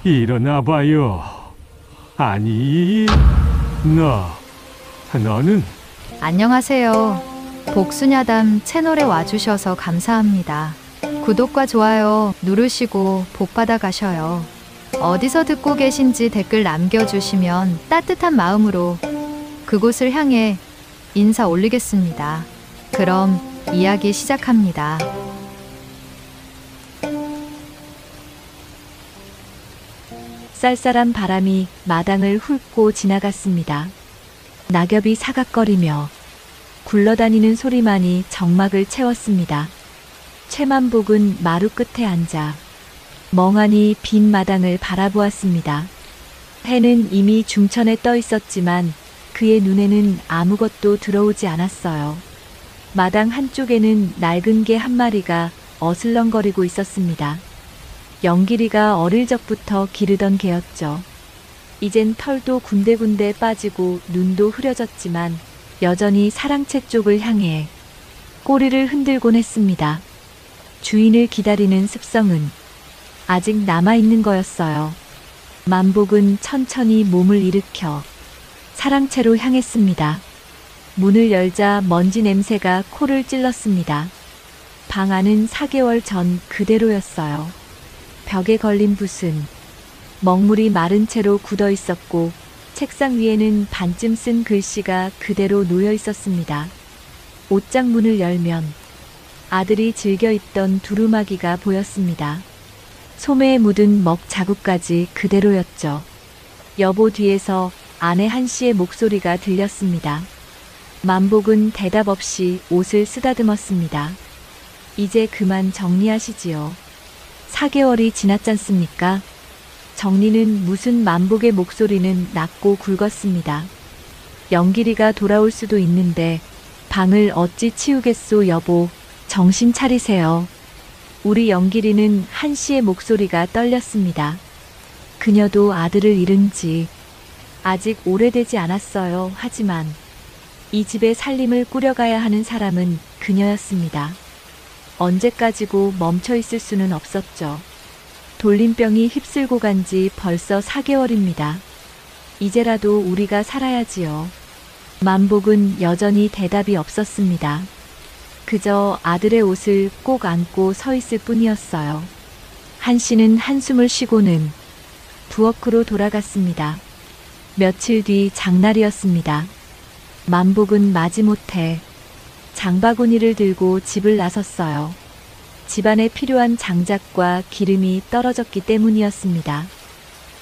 일어나봐요. 아니, 너는? 안녕하세요. 복수냐담 채널에 와주셔서 감사합니다. 구독과 좋아요 누르시고 복 받아 가셔요. 어디서 듣고 계신지 댓글 남겨주시면 따뜻한 마음으로 그곳을 향해 인사 올리겠습니다. 그럼 이야기 시작합니다. 쌀쌀한 바람이 마당을 훑고 지나갔습니다. 낙엽이 사각거리며 굴러다니는 소리만이 정막을 채웠습니다. 최만복은 마루 끝에 앉아 멍하니 빈 마당을 바라보았습니다. 해는 이미 중천에 떠 있었지만 그의 눈에는 아무것도 들어오지 않았어요. 마당 한쪽에는 낡은 개 한 마리가 어슬렁거리고 있었습니다. 영길이가 어릴 적부터 기르던 개였죠. 이젠 털도 군데군데 빠지고 눈도 흐려졌지만 여전히 사랑채 쪽을 향해 꼬리를 흔들곤 했습니다. 주인을 기다리는 습성은 아직 남아있는 거였어요. 만복은 천천히 몸을 일으켜 사랑채로 향했습니다. 문을 열자 먼지 냄새가 코를 찔렀습니다. 방 안은 4개월 전 그대로였어요. 벽에 걸린 붓은 먹물이 마른 채로 굳어 있었고 책상 위에는 반쯤 쓴 글씨가 그대로 놓여 있었습니다. 옷장 문을 열면 아들이 즐겨 입던 두루마기가 보였습니다. 소매에 묻은 먹 자국까지 그대로였죠. 여보 뒤에서 아내 한씨의 목소리가 들렸습니다. 만복은 대답 없이 옷을 쓰다듬었습니다. 이제 그만 정리하시지요. 4개월이 지났잖습니까? 정리는 무슨 만복의 목소리는 낮고 굵었습니다. 영길이가 돌아올 수도 있는데 방을 어찌 치우겠소 여보, 정신 차리세요. 우리 영길이는 한씨의 목소리가 떨렸습니다. 그녀도 아들을 잃은 지 아직 오래되지 않았어요. 하지만 이 집의 살림을 꾸려가야 하는 사람은 그녀였습니다. 언제까지고 멈춰 있을 수는 없었죠. 돌림병이 휩쓸고 간 지 벌써 4개월입니다. 이제라도 우리가 살아야지요. 만복은 여전히 대답이 없었습니다. 그저 아들의 옷을 꼭 안고 서 있을 뿐이었어요. 한씨는 한숨을 쉬고는 부엌으로 돌아갔습니다. 며칠 뒤 장날이었습니다. 만복은 마지못해 장바구니를 들고 집을 나섰어요. 집안에 필요한 장작과 기름이 떨어졌기 때문이었습니다.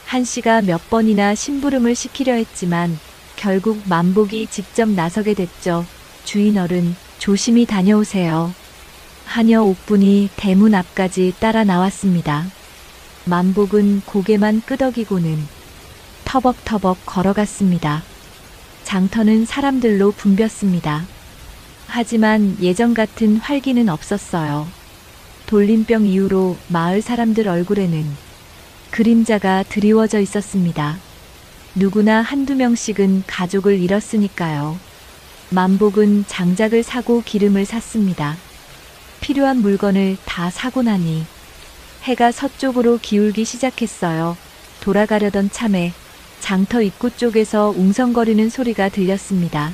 한씨가 몇 번이나 심부름을 시키려 했지만 결국 만복이 직접 나서게 됐죠. 주인 어른, 조심히 다녀오세요. 하녀 옥분이 대문 앞까지 따라 나왔습니다. 만복은 고개만 끄덕이고는 터벅터벅 걸어갔습니다. 장터는 사람들로 붐볐습니다. 하지만 예전 같은 활기는 없었어요. 돌림병 이후로 마을 사람들 얼굴에는 그림자가 드리워져 있었습니다. 누구나 한두 명씩은 가족을 잃었으니까요. 만복은 장작을 사고 기름을 샀습니다. 필요한 물건을 다 사고 나니 해가 서쪽으로 기울기 시작했어요. 돌아가려던 참에 장터 입구 쪽에서 웅성거리는 소리가 들렸습니다.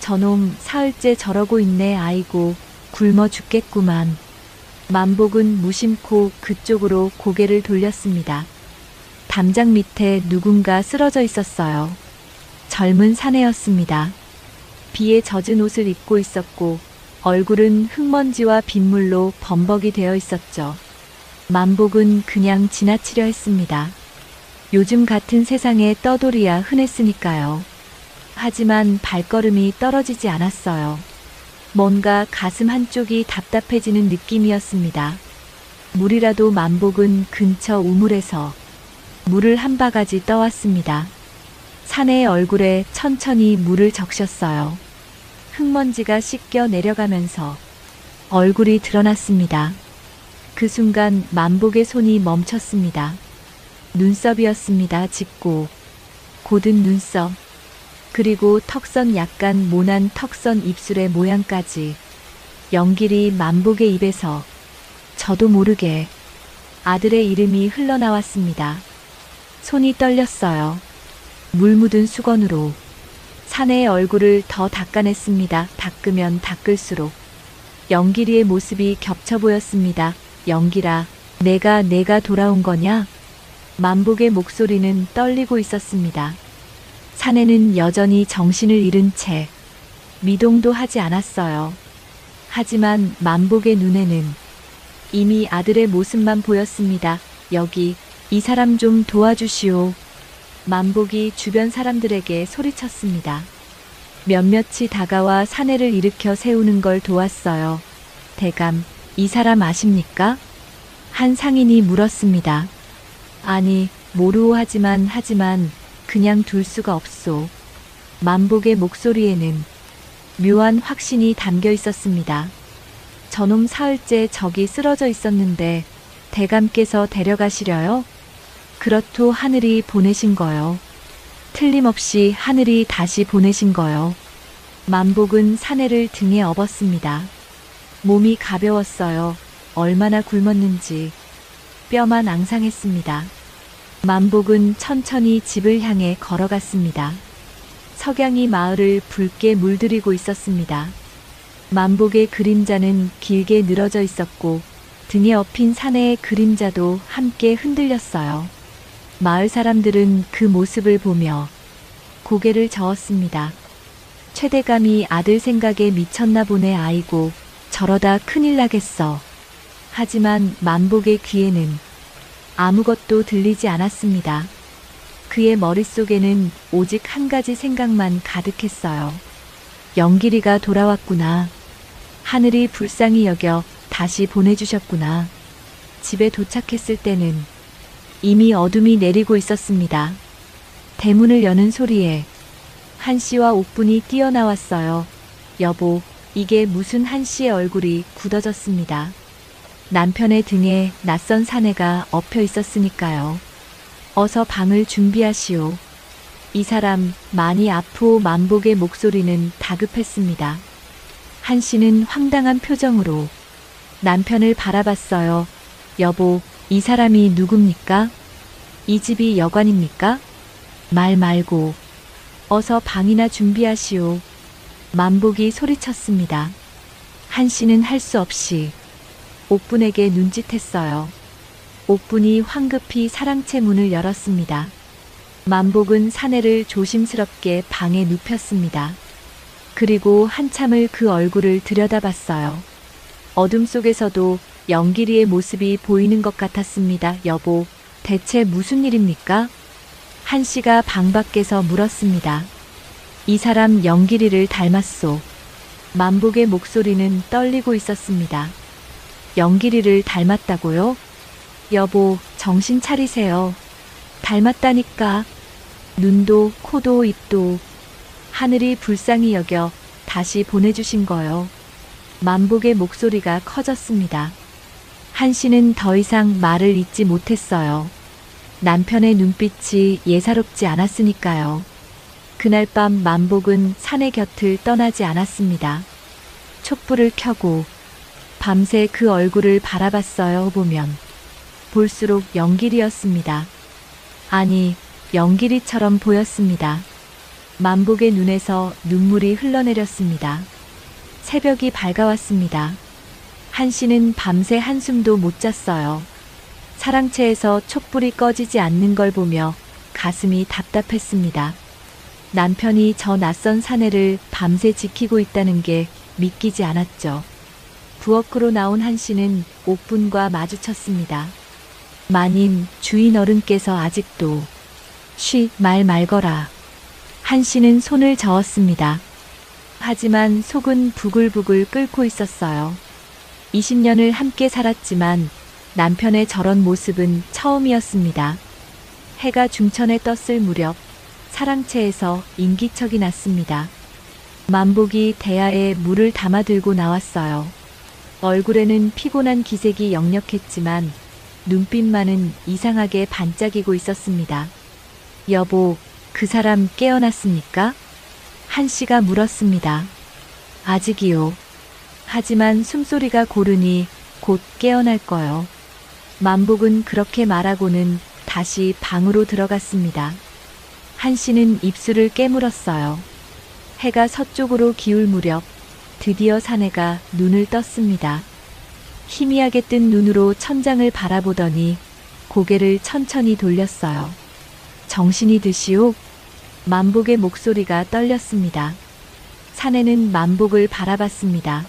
저놈 사흘째 저러고 있네. 아이고 굶어 죽겠구만. 만복은 무심코 그쪽으로 고개를 돌렸습니다. 담장 밑에 누군가 쓰러져 있었어요. 젊은 사내였습니다. 비에 젖은 옷을 입고 있었고 얼굴은 흙먼지와 빗물로 범벅이 되어 있었죠. 만복은 그냥 지나치려 했습니다. 요즘 같은 세상에 떠돌이야 흔했으니까요. 하지만 발걸음이 떨어지지 않았어요. 뭔가 가슴 한쪽이 답답해지는 느낌이었습니다. 물이라도 만복은 근처 우물에서 물을 한 바가지 떠왔습니다. 사내의 얼굴에 천천히 물을 적셨어요. 흙먼지가 씻겨 내려가면서 얼굴이 드러났습니다. 그 순간 만복의 손이 멈췄습니다. 눈썹이었습니다. 짙고 고든 눈썹. 그리고 턱선 약간 모난 턱선 입술의 모양까지. 영길이 만복의 입에서 저도 모르게 아들의 이름이 흘러나왔습니다. 손이 떨렸어요. 물 묻은 수건으로 사내의 얼굴을 더 닦아냈습니다. 닦으면 닦을수록 영길이의 모습이 겹쳐 보였습니다. 영길아, 내가 돌아온 거냐? 만복의 목소리는 떨리고 있었습니다. 사내는 여전히 정신을 잃은 채 미동도 하지 않았어요. 하지만 만복의 눈에는 이미 아들의 모습만 보였습니다. 여기, 이 사람 좀 도와주시오. 만복이 주변 사람들에게 소리쳤습니다. 몇몇이 다가와 사내를 일으켜 세우는 걸 도왔어요. 대감, 이 사람 아십니까? 한 상인이 물었습니다. 아니, 모르오 하지만 그냥 둘 수가 없소. 만복의 목소리에는 묘한 확신이 담겨 있었습니다. 저놈 사흘째 저기 쓰러져 있었는데 대감께서 데려가시려요? 그렇도 하늘이 보내신 거요. 틀림없이 하늘이 다시 보내신 거요. 만복은 사내를 등에 업었습니다. 몸이 가벼웠어요. 얼마나 굶었는지 뼈만 앙상했습니다. 만복은 천천히 집을 향해 걸어갔습니다. 석양이 마을을 붉게 물들이고 있었습니다. 만복의 그림자는 길게 늘어져 있었고 등에 업힌 사내의 그림자도 함께 흔들렸어요. 마을 사람들은 그 모습을 보며 고개를 저었습니다. 최대감이 아들 생각에 미쳤나 보네. 아이고, 저러다 큰일 나겠어. 하지만 만복의 귀에는 아무것도 들리지 않았습니다. 그의 머릿속에는 오직 한 가지 생각만 가득했어요. 영길이가 돌아왔구나. 하늘이 불쌍히 여겨 다시 보내주셨구나. 집에 도착했을 때는 이미 어둠이 내리고 있었습니다. 대문을 여는 소리에 한씨와 옥분이 뛰어나왔어요. 여보, 이게 무슨? 한씨의 얼굴이 굳어졌습니다. 남편의 등에 낯선 사내가 엎여 있었으니까요. 어서 방을 준비하시오. 이 사람 많이 아프오. 만복의 목소리는 다급했습니다. 한씨는 황당한 표정으로 남편을 바라봤어요. 여보, 이 사람이 누굽니까? 이 집이 여관입니까? 말 말고 어서 방이나 준비하시오. 만복이 소리쳤습니다. 한씨는 할 수 없이 옥분에게 눈짓했어요. 옥분이 황급히 사랑채 문을 열었습니다. 만복은 사내를 조심스럽게 방에 눕혔습니다. 그리고 한참을 그 얼굴을 들여다봤어요. 어둠 속에서도 영길이의 모습이 보이는 것 같았습니다. 여보, 대체 무슨 일입니까? 한씨가 방 밖에서 물었습니다. 이 사람 영길이를 닮았소. 만복의 목소리는 떨리고 있었습니다. 영길이를 닮았다고요? 여보, 정신 차리세요. 닮았다니까. 눈도 코도 입도 하늘이 불쌍히 여겨 다시 보내주신 거요. 만복의 목소리가 커졌습니다. 한씨는 더 이상 말을 잇지 못했어요. 남편의 눈빛이 예사롭지 않았으니까요. 그날 밤 만복은 사내 곁을 떠나지 않았습니다. 촛불을 켜고 밤새 그 얼굴을 바라봤어요. 보면 볼수록 영길이었습니다. 아니, 영길이처럼 보였습니다. 만복의 눈에서 눈물이 흘러내렸습니다. 새벽이 밝아왔습니다. 한씨는 밤새 한숨도 못 잤어요. 사랑채에서 촛불이 꺼지지 않는 걸 보며 가슴이 답답했습니다. 남편이 저 낯선 사내를 밤새 지키고 있다는 게 믿기지 않았죠. 부엌으로 나온 한씨는 옥분과 마주쳤습니다. 마님, 주인 어른께서 아직도 말 말거라. 한씨는 손을 저었습니다. 하지만 속은 부글부글 끓고 있었어요. 20년을 함께 살았지만 남편의 저런 모습은 처음이었습니다. 해가 중천에 떴을 무렵 사랑채에서 인기척이 났습니다. 만복이 대야에 물을 담아 들고 나왔어요. 얼굴에는 피곤한 기색이 역력했지만 눈빛만은 이상하게 반짝이고 있었습니다. 여보, 그 사람 깨어났습니까? 한씨가 물었습니다. 아직이요. 하지만 숨소리가 고르니 곧 깨어날 거요. 만복은 그렇게 말하고는 다시 방으로 들어갔습니다. 한 씨는 입술을 깨물었어요. 해가 서쪽으로 기울 무렵 드디어 사내가 눈을 떴습니다. 희미하게 뜬 눈으로 천장을 바라보더니 고개를 천천히 돌렸어요. 정신이 드시오? 만복의 목소리가 떨렸습니다. 사내는 만복을 바라봤습니다.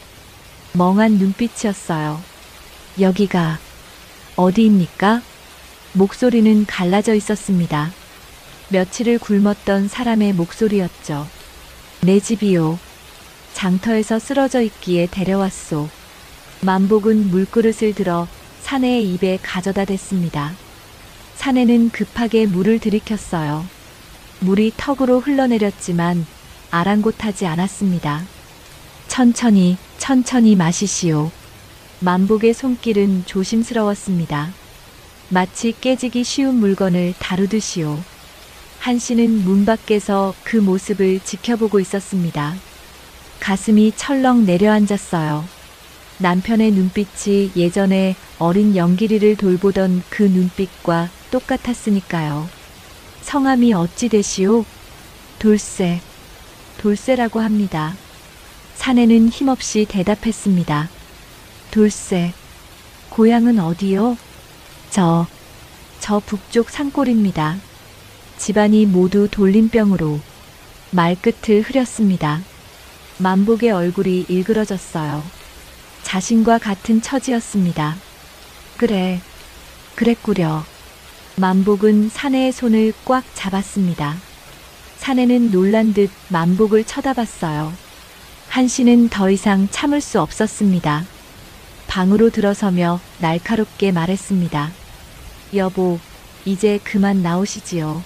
멍한 눈빛이었어요. 여기가 어디입니까? 목소리는 갈라져 있었습니다. 며칠을 굶었던 사람의 목소리였죠. 내 집이요. 장터에서 쓰러져 있기에 데려왔소. 만복은 물그릇을 들어 사내의 입에 가져다 댔습니다. 사내는 급하게 물을 들이켰어요. 물이 턱으로 흘러내렸지만 아랑곳하지 않았습니다. 천천히, 천천히 마시시오. 만복의 손길은 조심스러웠습니다. 마치 깨지기 쉬운 물건을 다루듯이요. 한 씨는 문 밖에서 그 모습을 지켜보고 있었습니다. 가슴이 철렁 내려앉았어요. 남편의 눈빛이 예전에 어린 영길이를 돌보던 그 눈빛과 똑같았으니까요. 성함이 어찌 되시오? 돌쇠. 돌쇠라고 합니다. 사내는 힘없이 대답했습니다. 돌쇠. 고향은 어디요? 저 북쪽 산골입니다. 집안이 모두 돌림병으로 말끝을 흐렸습니다. 만복의 얼굴이 일그러졌어요. 자신과 같은 처지였습니다. 그래, 그랬구려. 만복은 사내의 손을 꽉 잡았습니다. 사내는 놀란 듯 만복을 쳐다봤어요. 한 씨는 더 이상 참을 수 없었습니다. 방으로 들어서며 날카롭게 말했습니다. 여보, 이제 그만 나오시지요.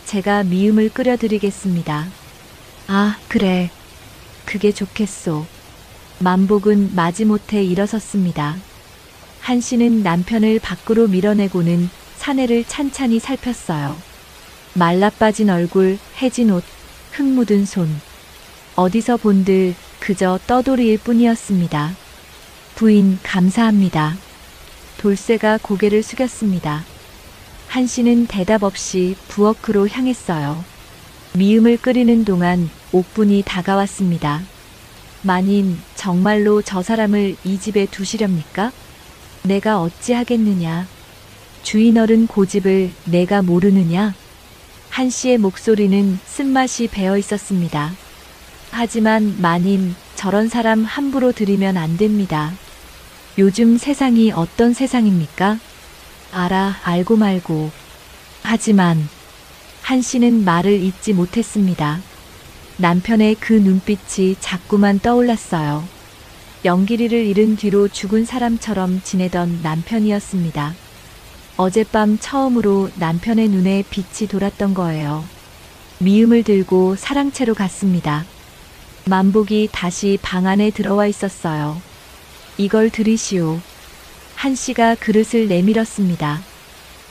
제가 미음을 끓여드리겠습니다. 아, 그래. 그게 좋겠소. 만복은 마지못해 일어섰습니다. 한 씨는 남편을 밖으로 밀어내고는 사내를 찬찬히 살폈어요. 말라빠진 얼굴, 해진 옷, 흙 묻은 손. 어디서 본들 그저 떠돌이일 뿐이었습니다. 부인, 감사합니다. 돌쇠가 고개를 숙였습니다. 한 씨는 대답 없이 부엌으로 향했어요. 미음을 끓이는 동안 옥분이 다가왔습니다. 마님, 정말로 저 사람을 이 집에 두시렵니까? 내가 어찌하겠느냐. 주인 어른 고집을 내가 모르느냐. 한 씨의 목소리는 쓴맛이 배어 있었습니다. 하지만 마님, 저런 사람 함부로 들이면 안 됩니다. 요즘 세상이 어떤 세상입니까? 알고 말고. 하지만 한 씨는 말을 잇지 못했습니다. 남편의 그 눈빛이 자꾸만 떠올랐어요. 영길이를 잃은 뒤로 죽은 사람처럼 지내던 남편이었습니다. 어젯밤 처음으로 남편의 눈에 빛이 돌았던 거예요. 미움을 들고 사랑채로 갔습니다. 만복이 다시 방 안에 들어와 있었어요. 이걸 들이시오. 한 씨가 그릇을 내밀었습니다.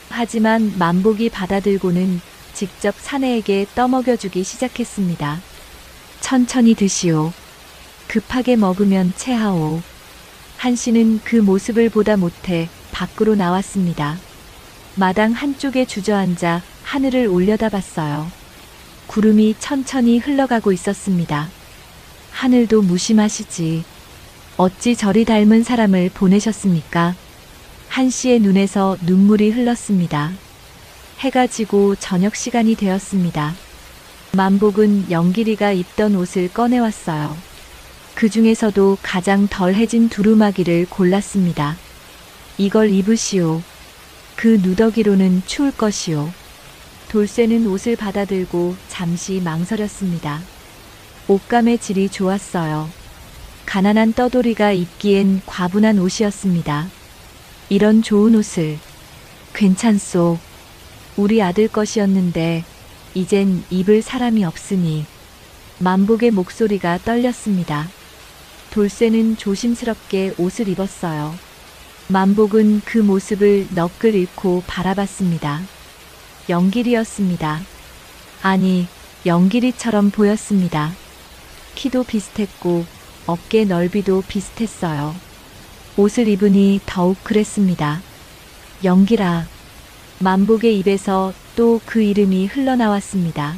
하지만 만복이 받아들고는 직접 사내에게 떠먹여주기 시작했습니다. 천천히 드시오. 급하게 먹으면 체하오. 한 씨는 그 모습을 보다 못해 밖으로 나왔습니다. 마당 한쪽에 주저앉아 하늘을 올려다봤어요. 구름이 천천히 흘러가고 있었습니다. 하늘도 무심하시지. 어찌 저리 닮은 사람을 보내셨습니까? 한 씨의 눈에서 눈물이 흘렀습니다. 해가 지고 저녁 시간이 되었습니다. 만복은 영길이가 입던 옷을 꺼내왔어요. 그 중에서도 가장 덜 해진 두루마기를 골랐습니다. 이걸 입으시오. 그 누더기로는 추울 것이오. 돌쇠는 옷을 받아들고 잠시 망설였습니다. 옷감의 질이 좋았어요. 가난한 떠돌이가 입기엔 과분한 옷이었습니다. 이런 좋은 옷을. 괜찮소. 우리 아들 것이었는데 이젠 입을 사람이 없으니. 만복의 목소리가 떨렸습니다. 돌쇠는 조심스럽게 옷을 입었어요. 만복은 그 모습을 너끌 잃고 바라봤습니다. 영길이였습니다. 아니, 영길이처럼 보였습니다. 키도 비슷했고 어깨 넓이도 비슷했어요. 옷을 입으니 더욱 그랬습니다. 영길아, 만복의 입에서 또 그 이름이 흘러나왔습니다.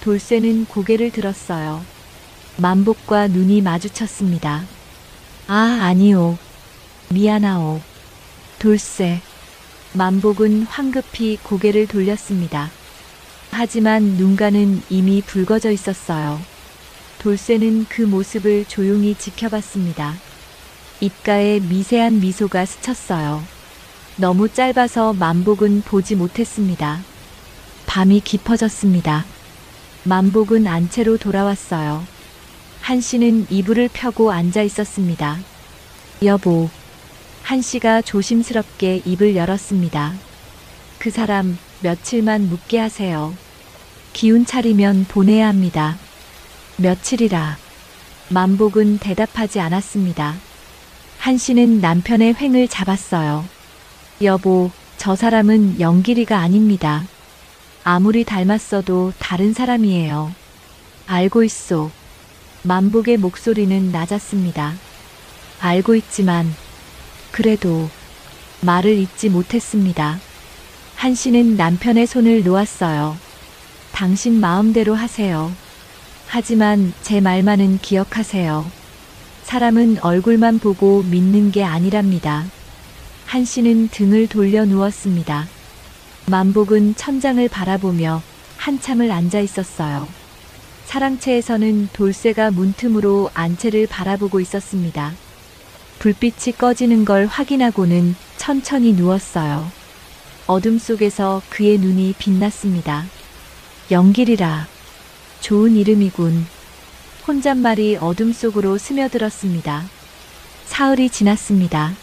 돌쇠는 고개를 들었어요. 만복과 눈이 마주쳤습니다. 아, 아니오. 미안하오. 돌쇠. 만복은 황급히 고개를 돌렸습니다. 하지만 눈가는 이미 붉어져 있었어요. 돌쇠는 그 모습을 조용히 지켜봤습니다. 입가에 미세한 미소가 스쳤어요. 너무 짧아서 만복은 보지 못했습니다. 밤이 깊어졌습니다. 만복은 안채로 돌아왔어요. 한씨는 이불을 펴고 앉아 있었습니다. 여보. 한씨가 조심스럽게 입을 열었습니다. 그 사람 며칠만 묵게 하세요. 기운 차리면 보내야 합니다. 며칠이라. 만복은 대답하지 않았습니다. 한씨는 남편의 횡을 잡았어요. 여보, 저 사람은 영길이가 아닙니다. 아무리 닮았어도 다른 사람이에요. 알고 있소. 만복의 목소리는 낮았습니다. 알고 있지만 그래도 말을 잇지 못했습니다. 한씨는 남편의 손을 놓았어요. 당신 마음대로 하세요. 하지만 제 말만은 기억하세요. 사람은 얼굴만 보고 믿는 게 아니랍니다. 한씨는 등을 돌려 누웠습니다. 만복은 천장을 바라보며 한참을 앉아 있었어요. 사랑채에서는 돌쇠가 문틈으로 안채를 바라보고 있었습니다. 불빛이 꺼지는 걸 확인하고는 천천히 누웠어요. 어둠 속에서 그의 눈이 빛났습니다. 영길이라. 좋은 이름이군. 혼잣말이 어둠 속으로 스며들었습니다. 사흘이 지났습니다.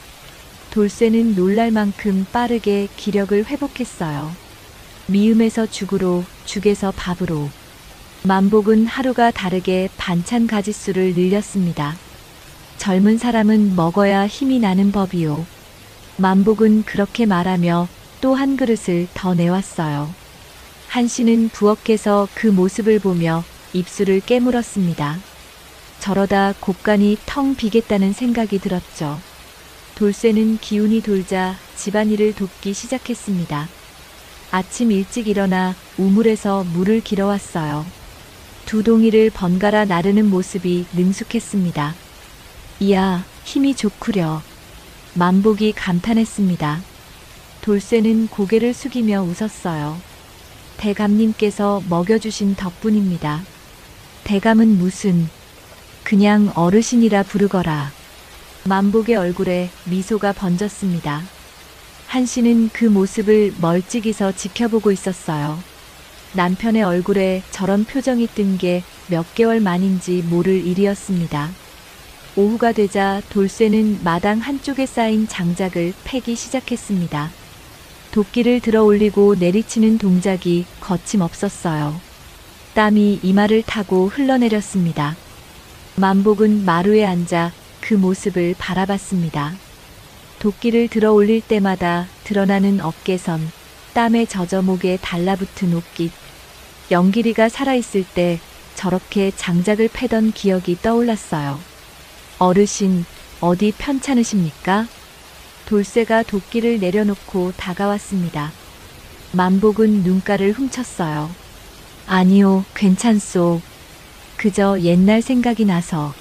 돌쇠는 놀랄 만큼 빠르게 기력을 회복했어요. 미음에서 죽으로, 죽에서 밥으로. 만복은 하루가 다르게 반찬 가짓수를 늘렸습니다. 젊은 사람은 먹어야 힘이 나는 법이요. 만복은 그렇게 말하며 또 한 그릇을 더 내왔어요. 한씨는 부엌에서 그 모습을 보며 입술을 깨물었습니다. 저러다 곳간이 텅 비겠다는 생각이 들었죠. 돌쇠는 기운이 돌자 집안일을 돕기 시작했습니다. 아침 일찍 일어나 우물에서 물을 길어왔어요. 두 동이를 번갈아 나르는 모습이 능숙했습니다. 이야, 힘이 좋구려. 만복이 감탄했습니다. 돌쇠는 고개를 숙이며 웃었어요. 대감님께서 먹여주신 덕분입니다. 대감은 무슨, 그냥 어르신이라 부르거라. 만복의 얼굴에 미소가 번졌습니다. 한씨는 그 모습을 멀찍이서 지켜보고 있었어요. 남편의 얼굴에 저런 표정이 뜬 게 몇 개월 만인지 모를 일이었습니다. 오후가 되자 돌쇠는 마당 한쪽에 쌓인 장작을 패기 시작했습니다. 도끼를 들어 올리고 내리치는 동작이 거침없었어요. 땀이 이마를 타고 흘러내렸습니다. 만복은 마루에 앉아 그 모습을 바라봤습니다. 도끼를 들어 올릴 때마다 드러나는 어깨선, 땀에 젖어 목에 달라붙은 옷깃. 영길이가 살아있을 때 저렇게 장작을 패던 기억이 떠올랐어요. 어르신, 어디 편찮으십니까? 돌쇠가 도끼를 내려놓고 다가왔습니다. 만복은 눈가를 훔쳤어요. 아니요, 괜찮소. 그저 옛날 생각이 나서.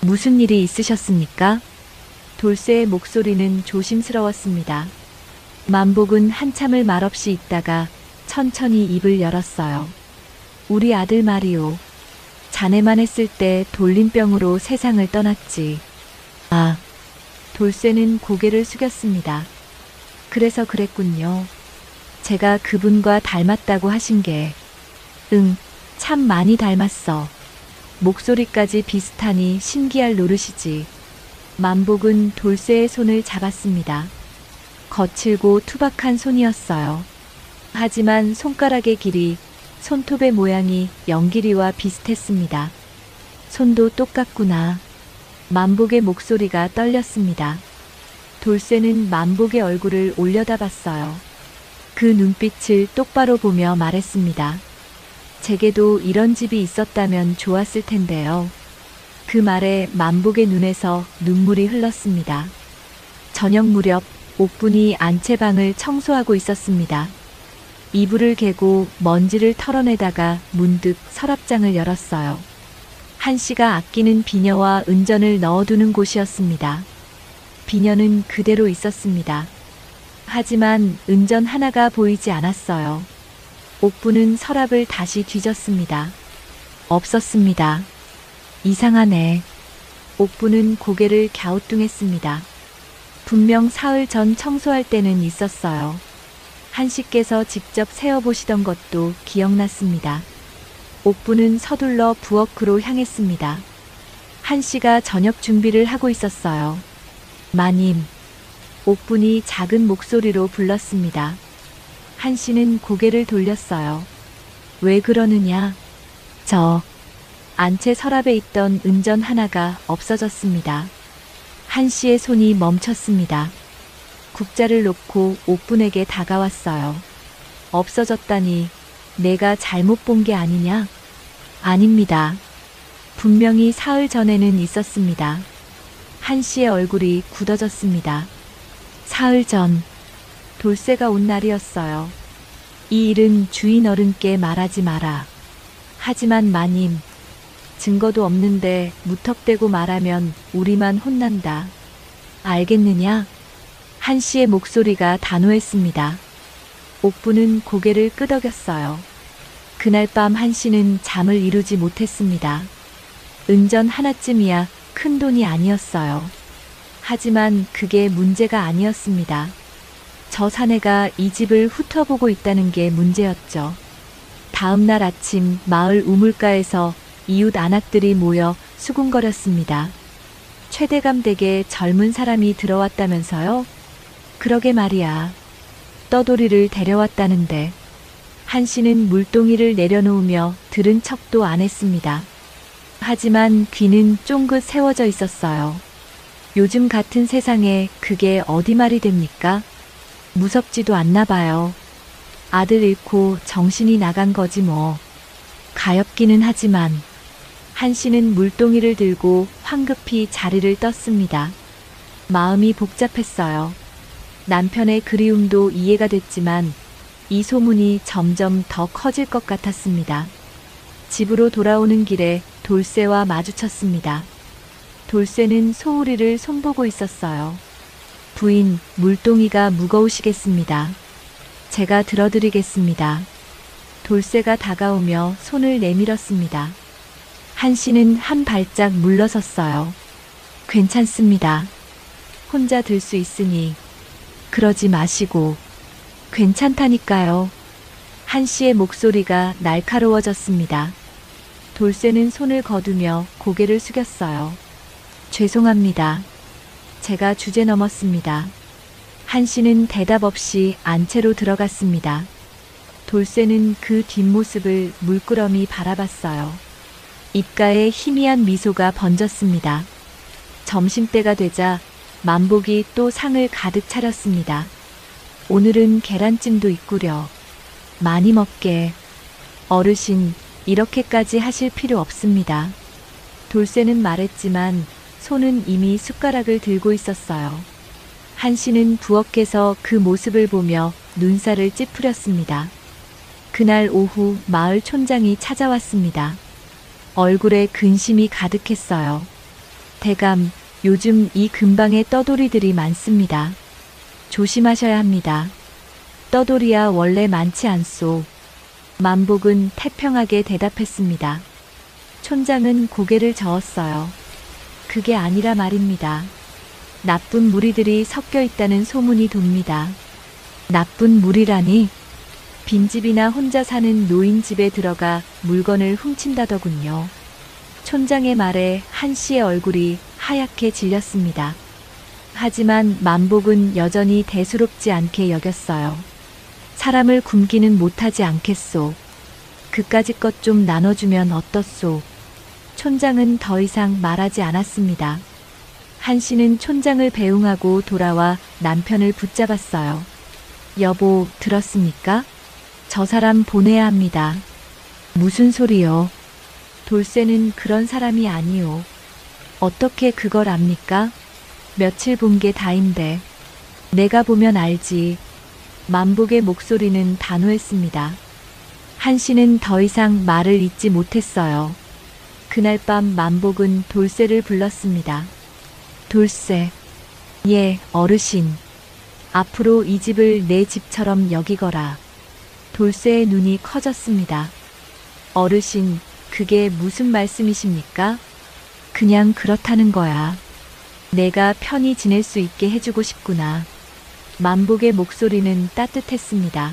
무슨 일이 있으셨습니까? 돌쇠의 목소리는 조심스러웠습니다. 만복은 한참을 말없이 있다가 천천히 입을 열었어요. 우리 아들 말이오. 자네만 했을 때 돌림병으로 세상을 떠났지. 아. 돌쇠는 고개를 숙였습니다. 그래서 그랬군요. 제가 그분과 닮았다고 하신 게. 응, 참 많이 닮았어. 목소리까지 비슷하니 신기할 노릇이지. 만복은 돌쇠의 손을 잡았습니다. 거칠고 투박한 손이었어요. 하지만 손가락의 길이, 손톱의 모양이 영길이와 비슷했습니다. 손도 똑같구나. 만복의 목소리가 떨렸습니다. 돌쇠는 만복의 얼굴을 올려다봤어요. 그 눈빛을 똑바로 보며 말했습니다. 제게도 이런 집이 있었다면 좋았을 텐데요. 그 말에 만복의 눈에서 눈물이 흘렀습니다. 저녁 무렵 옥분이 안채방을 청소하고 있었습니다. 이불을 개고 먼지를 털어내다가 문득 서랍장을 열었어요. 한 씨가 아끼는 비녀와 은전을 넣어두는 곳이었습니다. 비녀는 그대로 있었습니다. 하지만 은전 하나가 보이지 않았어요. 옥분은 서랍을 다시 뒤졌습니다. 없었습니다. 이상하네. 옥분은 고개를 갸우뚱했습니다. 분명 사흘 전 청소할 때는 있었어요. 한 씨께서 직접 세어보시던 것도 기억났습니다. 옥분은 서둘러 부엌으로 향했습니다. 한 씨가 저녁 준비를 하고 있었어요. 마님. 옥분이 작은 목소리로 불렀습니다. 한 씨는 고개를 돌렸어요. 왜 그러느냐? 안채 서랍에 있던 은전 하나가 없어졌습니다. 한 씨의 손이 멈췄습니다. 국자를 놓고 옥분에게 다가왔어요. 없어졌다니 내가 잘못 본 게 아니냐? 아닙니다. 분명히 사흘 전에는 있었습니다. 한 씨의 얼굴이 굳어졌습니다. 사흘 전 돌쇠가 온 날이었어요. 이 일은 주인 어른께 말하지 마라. 하지만 마님, 증거도 없는데 무턱대고 말하면 우리만 혼난다. 알겠느냐? 한 씨의 목소리가 단호했습니다. 옥분은 고개를 끄덕였어요. 그날 밤 한 씨는 잠을 이루지 못했습니다. 은전 하나쯤이야 큰 돈이 아니었어요. 하지만 그게 문제가 아니었습니다. 저 사내가 이 집을 훑어보고 있다는 게 문제였죠. 다음 날 아침 마을 우물가에서 이웃 안악들이 모여 수군거렸습니다. 최대감 댁에 젊은 사람이 들어왔다면서요? 그러게 말이야. 떠돌이를 데려왔다는데. 한 씨는 물동이를 내려놓으며 들은 척도 안 했습니다. 하지만 귀는 쫑긋 세워져 있었어요. 요즘 같은 세상에 그게 어디 말이 됩니까? 무섭지도 않나 봐요. 아들 잃고 정신이 나간 거지 뭐. 가엾기는 하지만. 한 씨는 물동이를 들고 황급히 자리를 떴습니다. 마음이 복잡했어요. 남편의 그리움도 이해가 됐지만 이 소문이 점점 더 커질 것 같았습니다. 집으로 돌아오는 길에 돌쇠와 마주쳤습니다. 돌쇠는 소우리를 손보고 있었어요. 부인, 물동이가 무거우시겠습니다. 제가 들어드리겠습니다. 돌쇠가 다가오며 손을 내밀었습니다. 한 씨는 한 발짝 물러섰어요. 괜찮습니다. 혼자 들 수 있으니. 그러지 마시고. 괜찮다니까요. 한 씨의 목소리가 날카로워졌습니다. 돌쇠는 손을 거두며 고개를 숙였어요. 죄송합니다. 제가 주제 넘었습니다. 한 씨는 대답 없이 안채로 들어갔습니다. 돌쇠는 그 뒷모습을 물끄러미 바라봤어요. 입가에 희미한 미소가 번졌습니다. 점심때가 되자 만복이 또 상을 가득 차렸습니다. 오늘은 계란찜도 있구려. 많이 먹게. 어르신, 이렇게까지 하실 필요 없습니다. 돌쇠는 말했지만 손은 이미 숟가락을 들고 있었어요. 한 씨는 부엌에서 그 모습을 보며 눈살을 찌푸렸습니다. 그날 오후 마을 촌장이 찾아왔습니다. 얼굴에 근심이 가득했어요. 대감, 요즘 이 근방에 떠돌이들이 많습니다. 조심하셔야 합니다. 떠돌이야 원래 많지 않소. 만복은 태평하게 대답했습니다. 촌장은 고개를 저었어요. 그게 아니라 말입니다. 나쁜 무리들이 섞여 있다는 소문이 돕니다. 나쁜 무리라니? 빈집이나 혼자 사는 노인 집에 들어가 물건을 훔친다더군요. 촌장의 말에 한 씨의 얼굴이 하얗게 질렸습니다. 하지만 만복은 여전히 대수롭지 않게 여겼어요. 사람을 굶기는 못하지 않겠소. 그까짓 것 좀 나눠주면 어떻소. 촌장은 더 이상 말하지 않았습니다. 한 씨는 촌장을 배웅하고 돌아와 남편을 붙잡았어요. 여보, 들었습니까? 저 사람 보내야 합니다. 무슨 소리요? 돌쇠는 그런 사람이 아니오. 어떻게 그걸 압니까? 며칠 본 게 다인데. 내가 보면 알지. 만복의 목소리는 단호했습니다. 한 씨는 더 이상 말을 잇지 못했어요. 그날 밤 만복은 돌쇠를 불렀습니다. 돌쇠. 예, 어르신. 앞으로 이 집을 내 집처럼 여기거라. 돌쇠의 눈이 커졌습니다. 어르신, 그게 무슨 말씀이십니까? 그냥 그렇다는 거야. 내가 편히 지낼 수 있게 해주고 싶구나. 만복의 목소리는 따뜻했습니다.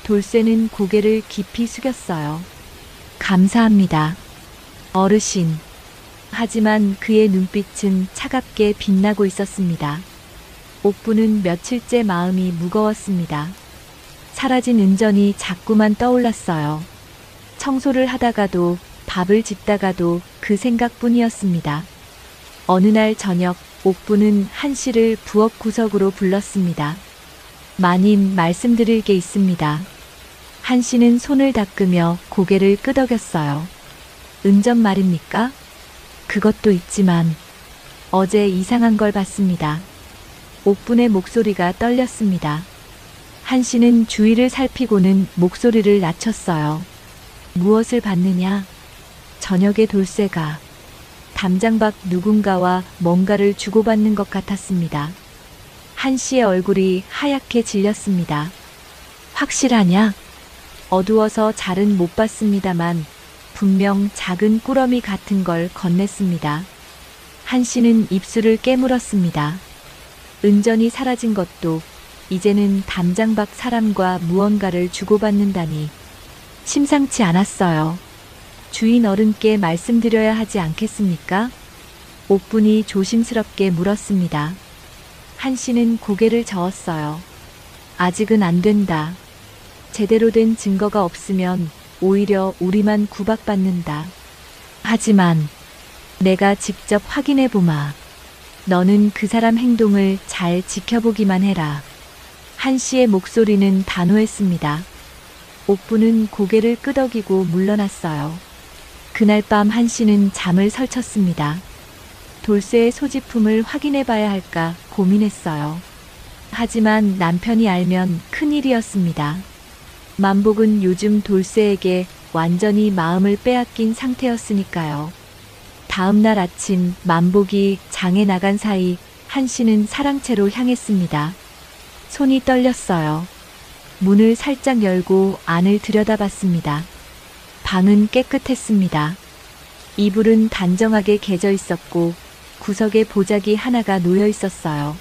돌쇠는 고개를 깊이 숙였어요. 감사합니다. 어르신. 하지만 그의 눈빛은 차갑게 빛나고 있었습니다. 옥부는 며칠째 마음이 무거웠습니다. 사라진 은전이 자꾸만 떠올랐어요. 청소를 하다가도 밥을 짓다가도 그 생각뿐이었습니다. 어느 날 저녁 옥부는 한 씨를 부엌 구석으로 불렀습니다. 마님, 말씀드릴 게 있습니다. 한 씨는 손을 닦으며 고개를 끄덕였어요. 은전 말입니까? 그것도 있지만 어제 이상한 걸 봤습니다. 옥분의 목소리가 떨렸습니다. 한 씨는 주위를 살피고는 목소리를 낮췄어요. 무엇을 봤느냐? 저녁에 돌쇠가 담장 밖 누군가와 뭔가를 주고받는 것 같았습니다. 한 씨의 얼굴이 하얗게 질렸습니다. 확실하냐? 어두워서 잘은 못 봤습니다만 분명 작은 꾸러미 같은 걸 건넸습니다. 한 씨는 입술을 깨물었습니다. 은전이 사라진 것도 이제는 담장 밖 사람과 무언가를 주고받는다니 심상치 않았어요. 주인 어른께 말씀드려야 하지 않겠습니까? 옥분이 조심스럽게 물었습니다. 한 씨는 고개를 저었어요. 아직은 안 된다. 제대로 된 증거가 없으면 오히려 우리만 구박받는다. 하지만 내가 직접 확인해 보마. 너는 그 사람 행동을 잘 지켜보기만 해라. 한 씨의 목소리는 단호했습니다. 옥부는 고개를 끄덕이고 물러났어요. 그날 밤 한 씨는 잠을 설쳤습니다. 돌쇠의 소지품을 확인해 봐야 할까 고민했어요. 하지만 남편이 알면 큰일이었습니다. 만복은 요즘 돌쇠에게 완전히 마음을 빼앗긴 상태였으니까요. 다음 날 아침 만복이 장에 나간 사이 한 씨는 사랑채로 향했습니다. 손이 떨렸어요. 문을 살짝 열고 안을 들여다봤습니다. 방은 깨끗했습니다. 이불은 단정하게 개져 있었고 구석에 보자기 하나가 놓여 있었어요.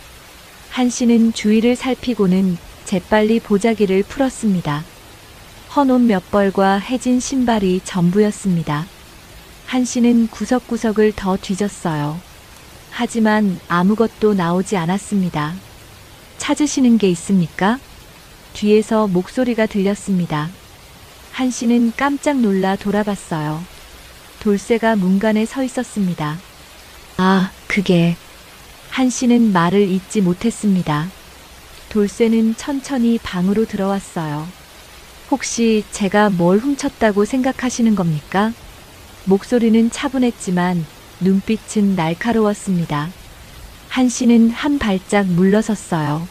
한 씨는 주위를 살피고는 재빨리 보자기를 풀었습니다. 헌옷 몇 벌과 해진 신발이 전부였습니다. 한 씨는 구석구석을 더 뒤졌어요. 하지만 아무것도 나오지 않았습니다. 찾으시는 게 있습니까? 뒤에서 목소리가 들렸습니다. 한 씨는 깜짝 놀라 돌아봤어요. 돌쇠가 문간에 서 있었습니다. 아, 그게... 한 씨는 말을 잇지 못했습니다. 돌쇠는 천천히 방으로 들어왔어요. 혹시 제가 뭘 훔쳤다고 생각하시는 겁니까? 목소리는 차분했지만 눈빛은 날카로웠습니다. 한 씨는 한 발짝 물러섰어요.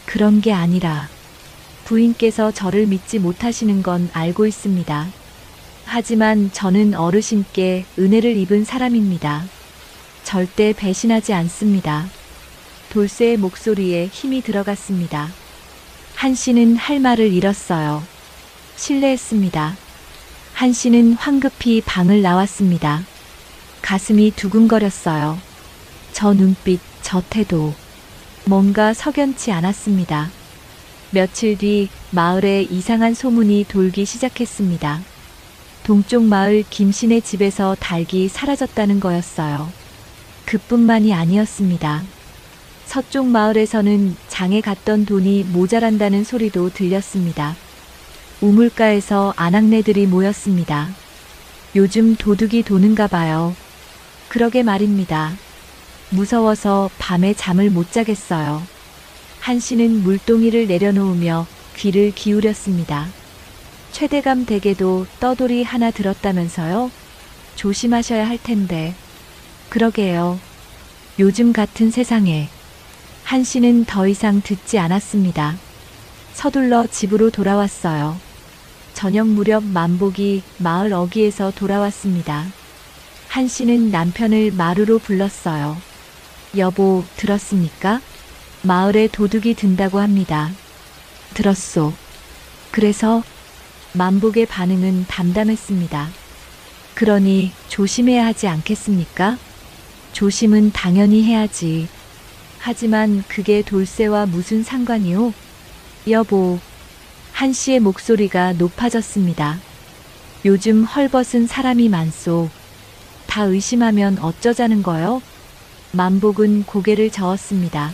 그런 게 아니라 부인께서 저를 믿지 못하시는 건 알고 있습니다. 하지만 저는 어르신께 은혜를 입은 사람입니다. 절대 배신하지 않습니다. 돌쇠의 목소리에 힘이 들어갔습니다. 한 씨는 할 말을 잃었어요. 실례했습니다. 한 씨는 황급히 방을 나왔습니다. 가슴이 두근거렸어요. 저 눈빛, 저 태도. 뭔가 석연치 않았습니다. 며칠 뒤 마을에 이상한 소문이 돌기 시작했습니다. 동쪽 마을 김씨네 집에서 닭이 사라졌다는 거였어요. 그뿐만이 아니었습니다. 서쪽 마을에서는 장에 갔던 돈이 모자란다는 소리도 들렸습니다. 우물가에서 아낙네들이 모였습니다. 요즘 도둑이 도는가 봐요. 그러게 말입니다. 무서워서 밤에 잠을 못 자겠어요. 한 씨는 물동이를 내려놓으며 귀를 기울였습니다. 최대감 댁에도 떠돌이 하나 들었다면서요? 조심하셔야 할 텐데. 그러게요. 요즘 같은 세상에. 한 씨는 더 이상 듣지 않았습니다. 서둘러 집으로 돌아왔어요. 저녁 무렵 만복이 마을 어귀에서 돌아왔습니다. 한 씨는 남편을 마루로 불렀어요. 여보, 들었습니까? 마을에 도둑이 든다고 합니다. 들었소. 그래서 만복의 반응은 담담했습니다. 그러니 조심해야 하지 않겠습니까? 조심은 당연히 해야지. 하지만 그게 돌쇠와 무슨 상관이오? 여보. 한 씨의 목소리가 높아졌습니다. 요즘 헐벗은 사람이 많소. 다 의심하면 어쩌자는 거요? 만복은 고개를 저었습니다.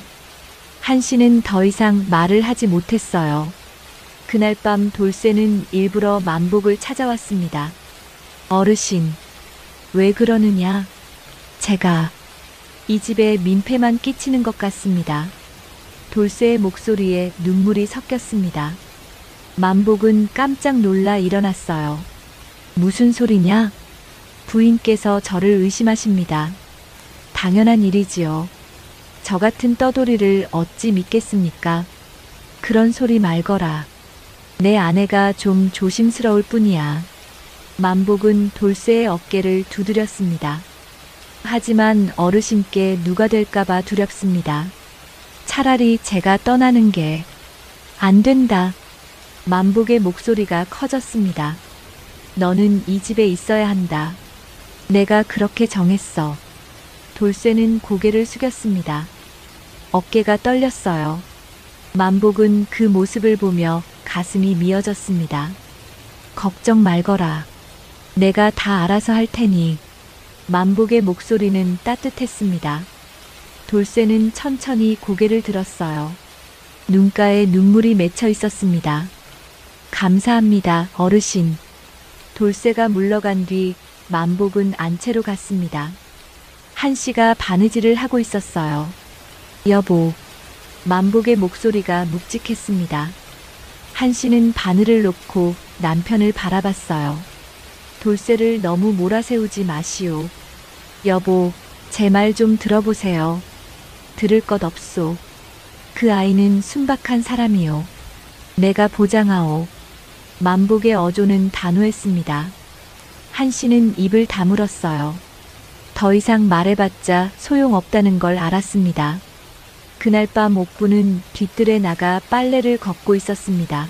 한 씨는 더 이상 말을 하지 못했어요. 그날 밤 돌쇠는 일부러 만복을 찾아왔습니다. 어르신, 왜 그러느냐? 제가 이 집에 민폐만 끼치는 것 같습니다. 돌쇠의 목소리에 눈물이 섞였습니다. 만복은 깜짝 놀라 일어났어요. 무슨 소리냐? 부인께서 저를 의심하십니다. 당연한 일이지요. 저 같은 떠돌이를 어찌 믿겠습니까? 그런 소리 말거라. 내 아내가 좀 조심스러울 뿐이야. 만복은 돌쇠의 어깨를 두드렸습니다. 하지만 어르신께 누가 될까봐 두렵습니다. 차라리 제가 떠나는 게 안 된다. 만복의 목소리가 커졌습니다. 너는 이 집에 있어야 한다. 내가 그렇게 정했어. 돌쇠는 고개를 숙였습니다. 어깨가 떨렸어요. 만복은 그 모습을 보며 가슴이 미어졌습니다. 걱정 말거라. 내가 다 알아서 할 테니. 만복의 목소리는 따뜻했습니다. 돌쇠는 천천히 고개를 들었어요. 눈가에 눈물이 맺혀 있었습니다. 감사합니다, 어르신. 돌쇠가 물러간 뒤 만복은 안채로 갔습니다. 한 씨가 바느질을 하고 있었어요. 여보. 만복의 목소리가 묵직했습니다. 한 씨는 바늘을 놓고 남편을 바라봤어요. 돌쇠를 너무 몰아세우지 마시오. 여보, 제 말 좀 들어보세요. 들을 것 없소. 그 아이는 순박한 사람이요. 내가 보장하오. 만복의 어조는 단호했습니다. 한 씨는 입을 다물었어요. 더 이상 말해봤자 소용없다는 걸 알았습니다. 그날 밤 옥부는 뒤뜰에 나가 빨래를 걷고 있었습니다.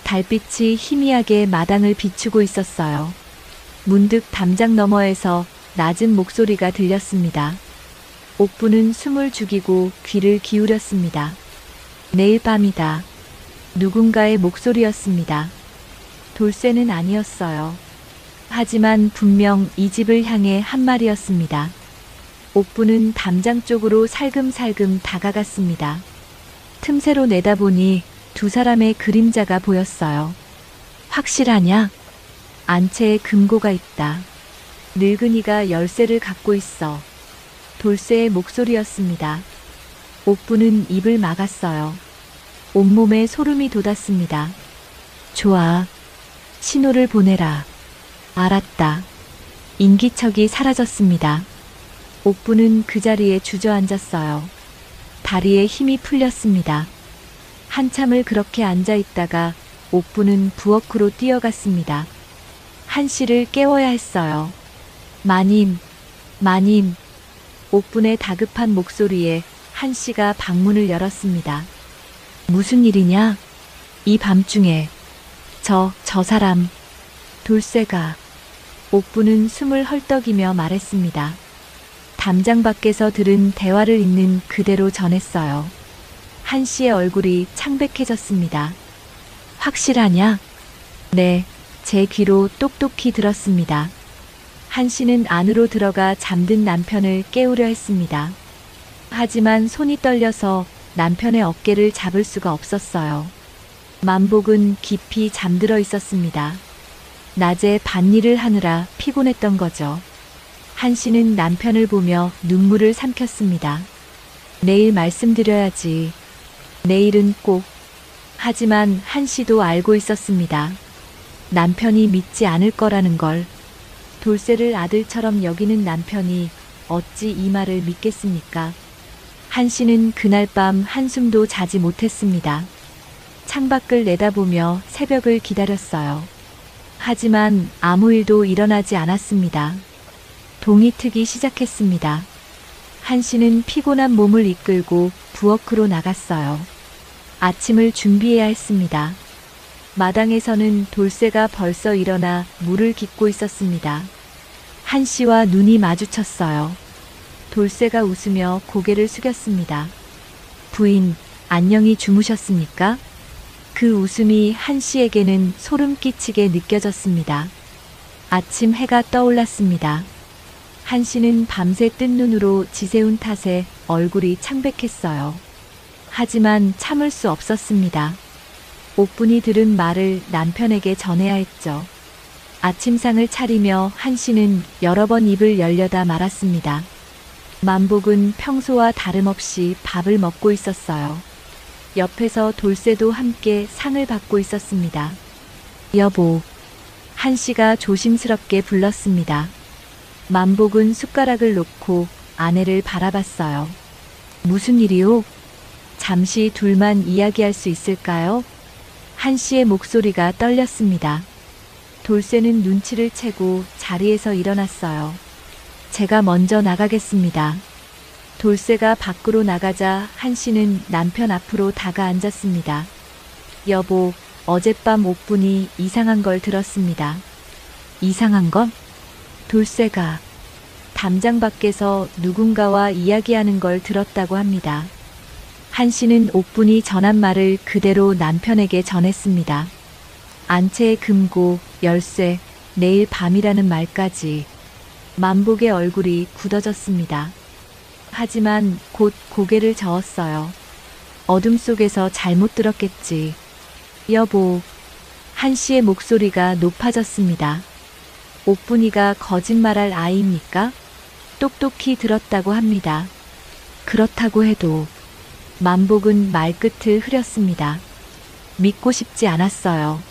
달빛이 희미하게 마당을 비추고 있었어요. 문득 담장 너머에서 낮은 목소리가 들렸습니다. 옥부는 숨을 죽이고 귀를 기울였습니다. 내일 밤이다. 누군가의 목소리였습니다. 돌쇠는 아니었어요. 하지만 분명 이 집을 향해 한 말이었습니다. 옥부는 담장 쪽으로 살금살금 다가갔습니다. 틈새로 내다보니 두 사람의 그림자가 보였어요. 확실하냐? 안채에 금고가 있다. 늙은이가 열쇠를 갖고 있어. 돌쇠의 목소리였습니다. 옥부는 입을 막았어요. 온몸에 소름이 돋았습니다. 좋아. 신호를 보내라. 알았다. 인기척이 사라졌습니다. 옥부는 그 자리에 주저앉았어요. 다리에 힘이 풀렸습니다. 한참을 그렇게 앉아 있다가 옥부는 부엌으로 뛰어갔습니다. 한 씨를 깨워야 했어요. 마님, 마님. 옥분의 다급한 목소리에 한 씨가 방문을 열었습니다. 무슨 일이냐? 이 밤중에. 저 사람. 돌쇠가. 옥부는 숨을 헐떡이며 말했습니다. 담장 밖에서 들은 대화를 있는 그대로 전했어요. 한 씨의 얼굴이 창백해졌습니다. 확실하냐? 네, 제 귀로 똑똑히 들었습니다. 한 씨는 안으로 들어가 잠든 남편을 깨우려 했습니다. 하지만 손이 떨려서 남편의 어깨를 잡을 수가 없었어요. 만복은 깊이 잠들어 있었습니다. 낮에 밭일을 하느라 피곤했던 거죠. 한 씨는 남편을 보며 눈물을 삼켰습니다. 내일 말씀드려야지. 내일은 꼭. 하지만 한 씨도 알고 있었습니다. 남편이 믿지 않을 거라는 걸. 돌쇠를 아들처럼 여기는 남편이 어찌 이 말을 믿겠습니까? 한씨는 그날 밤 한숨도 자지 못했습니다. 창밖을 내다보며 새벽을 기다렸어요. 하지만 아무 일도 일어나지 않았습니다. 동이 트기 시작했습니다. 한씨는 피곤한 몸을 이끌고 부엌으로 나갔어요. 아침을 준비해야 했습니다. 마당에서는 돌쇠가 벌써 일어나 물을 깃고 있었습니다. 한씨와 눈이 마주쳤어요. 돌쇠가 웃으며 고개를 숙였습니다. 부인, 안녕히 주무셨습니까? 그 웃음이 한씨에게는 소름 끼치게 느껴졌습니다. 아침 해가 떠올랐습니다. 한씨는 밤새 뜬 눈으로 지새운 탓에 얼굴이 창백했어요. 하지만 참을 수 없었습니다. 옥분이 들은 말을 남편에게 전해야 했죠. 아침상을 차리며 한씨는 여러 번 입을 열려다 말았습니다. 만복은 평소와 다름없이 밥을 먹고 있었어요. 옆에서 돌쇠도 함께 상을 받고 있었습니다. 여보, 한씨가 조심스럽게 불렀습니다. 만복은 숟가락을 놓고 아내를 바라봤어요. 무슨 일이요? 잠시 둘만 이야기할 수 있을까요? 한씨의 목소리가 떨렸습니다. 돌쇠는 눈치를 채고 자리에서 일어났어요. 제가 먼저 나가겠습니다. 돌쇠가 밖으로 나가자 한씨는 남편 앞으로 다가앉았습니다. 여보, 어젯밤 옥분이 이상한 걸 들었습니다. 이상한 것? 돌쇠가 담장 밖에서 누군가와 이야기하는 걸 들었다고 합니다. 한씨는 옥분이 전한 말을 그대로 남편에게 전했습니다. 안채의 금고, 열쇠, 내일 밤이라는 말까지. 만복의 얼굴이 굳어졌습니다. 하지만 곧 고개를 저었어요. 어둠 속에서 잘못 들었겠지. 여보, 한씨의 목소리가 높아졌습니다. 옥분이가 거짓말할 아이입니까? 똑똑히 들었다고 합니다. 그렇다고 해도 만복은 말끝을 흐렸습니다. 믿고 싶지 않았어요.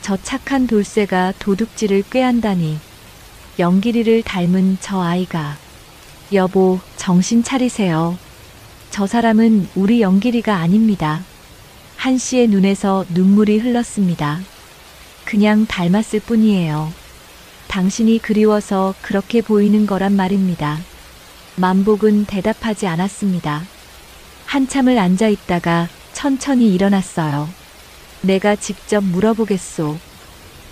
저 착한 돌쇠가 도둑질을 꾀한다니. 영길이를 닮은 저 아이가. 여보, 정신 차리세요. 저 사람은 우리 영길이가 아닙니다. 한씨의 눈에서 눈물이 흘렀습니다. 그냥 닮았을 뿐이에요. 당신이 그리워서 그렇게 보이는 거란 말입니다. 만복은 대답하지 않았습니다. 한참을 앉아 있다가 천천히 일어났어요. 내가 직접 물어보겠소.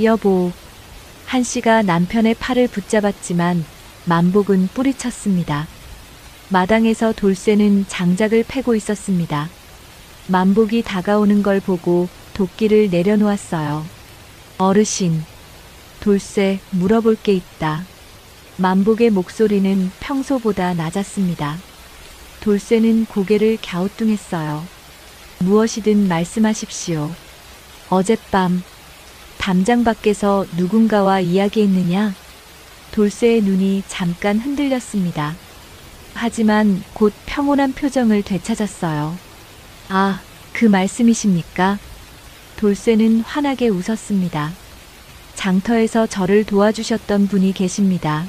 여보. 한씨가 남편의 팔을 붙잡았지만 만복은 뿌리쳤습니다. 마당에서 돌쇠는 장작을 패고 있었습니다. 만복이 다가오는 걸 보고 도끼를 내려놓았어요. 어르신. 돌쇠, 물어볼 게 있다. 만복의 목소리는 평소보다 낮았습니다. 돌쇠는 고개를 갸우뚱했어요. 무엇이든 말씀하십시오. 어젯밤 담장 밖에서 누군가와 이야기했느냐? 돌쇠의 눈이 잠깐 흔들렸습니다. 하지만 곧 평온한 표정을 되찾았어요. 아, 그 말씀이십니까? 돌쇠는 환하게 웃었습니다. 장터에서 저를 도와주셨던 분이 계십니다.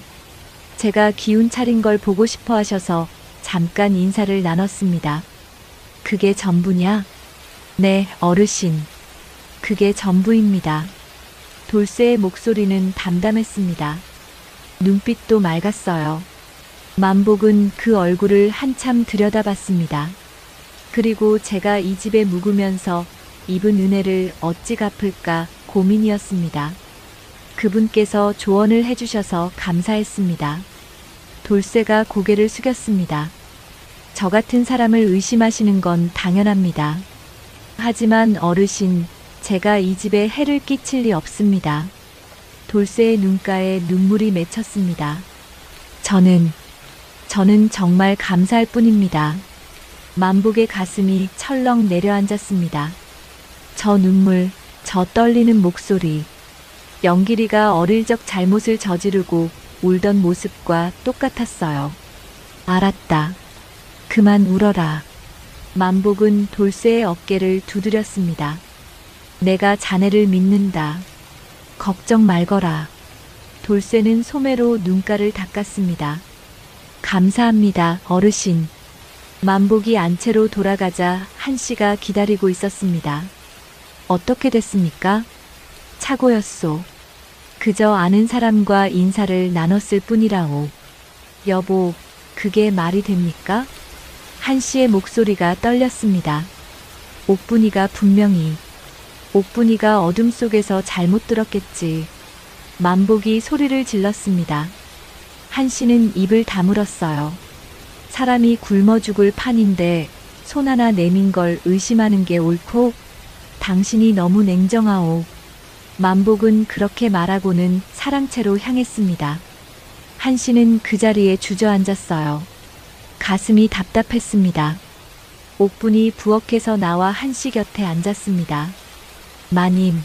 제가 기운 차린 걸 보고 싶어 하셔서 잠깐 인사를 나눴습니다. 그게 전부냐? 네, 어르신. 그게 전부입니다. 돌쇠의 목소리는 담담했습니다. 눈빛도 맑았어요. 만복은 그 얼굴을 한참 들여다봤습니다. 그리고 제가 이 집에 묵으면서 입은 은혜를 어찌 갚을까 고민이었습니다. 그분께서 조언을 해주셔서 감사했습니다. 돌쇠가 고개를 숙였습니다. 저 같은 사람을 의심하시는 건 당연합니다. 하지만 어르신, 제가 이 집에 해를 끼칠 리 없습니다. 돌쇠의 눈가에 눈물이 맺혔습니다. 저는 정말 감사할 뿐입니다. 만복의 가슴이 철렁 내려앉았습니다. 저 눈물, 저 떨리는 목소리. 영길이가 어릴 적 잘못을 저지르고 울던 모습과 똑같았어요. 알았다. 그만 울어라. 만복은 돌쇠의 어깨를 두드렸습니다. 내가 자네를 믿는다. 걱정 말거라. 돌쇠는 소매로 눈가를 닦았습니다. 감사합니다, 어르신. 만복이 안채로 돌아가자 한씨가 기다리고 있었습니다. 어떻게 됐습니까? 착오였소. 그저 아는 사람과 인사를 나눴을 뿐이라오. 여보, 그게 말이 됩니까? 한씨의 목소리가 떨렸습니다. 옥분이가 분명히, 옥분이가 어둠 속에서 잘못 들었겠지. 만복이 소리를 질렀습니다. 한씨는 입을 다물었어요. 사람이 굶어 죽을 판인데 손 하나 내민 걸 의심하는 게 옳고? 당신이 너무 냉정하오. 만복은 그렇게 말하고는 사랑채로 향했습니다. 한씨는 그 자리에 주저앉았어요. 가슴이 답답했습니다. 옥분이 부엌에서 나와 한씨 곁에 앉았습니다. 마님,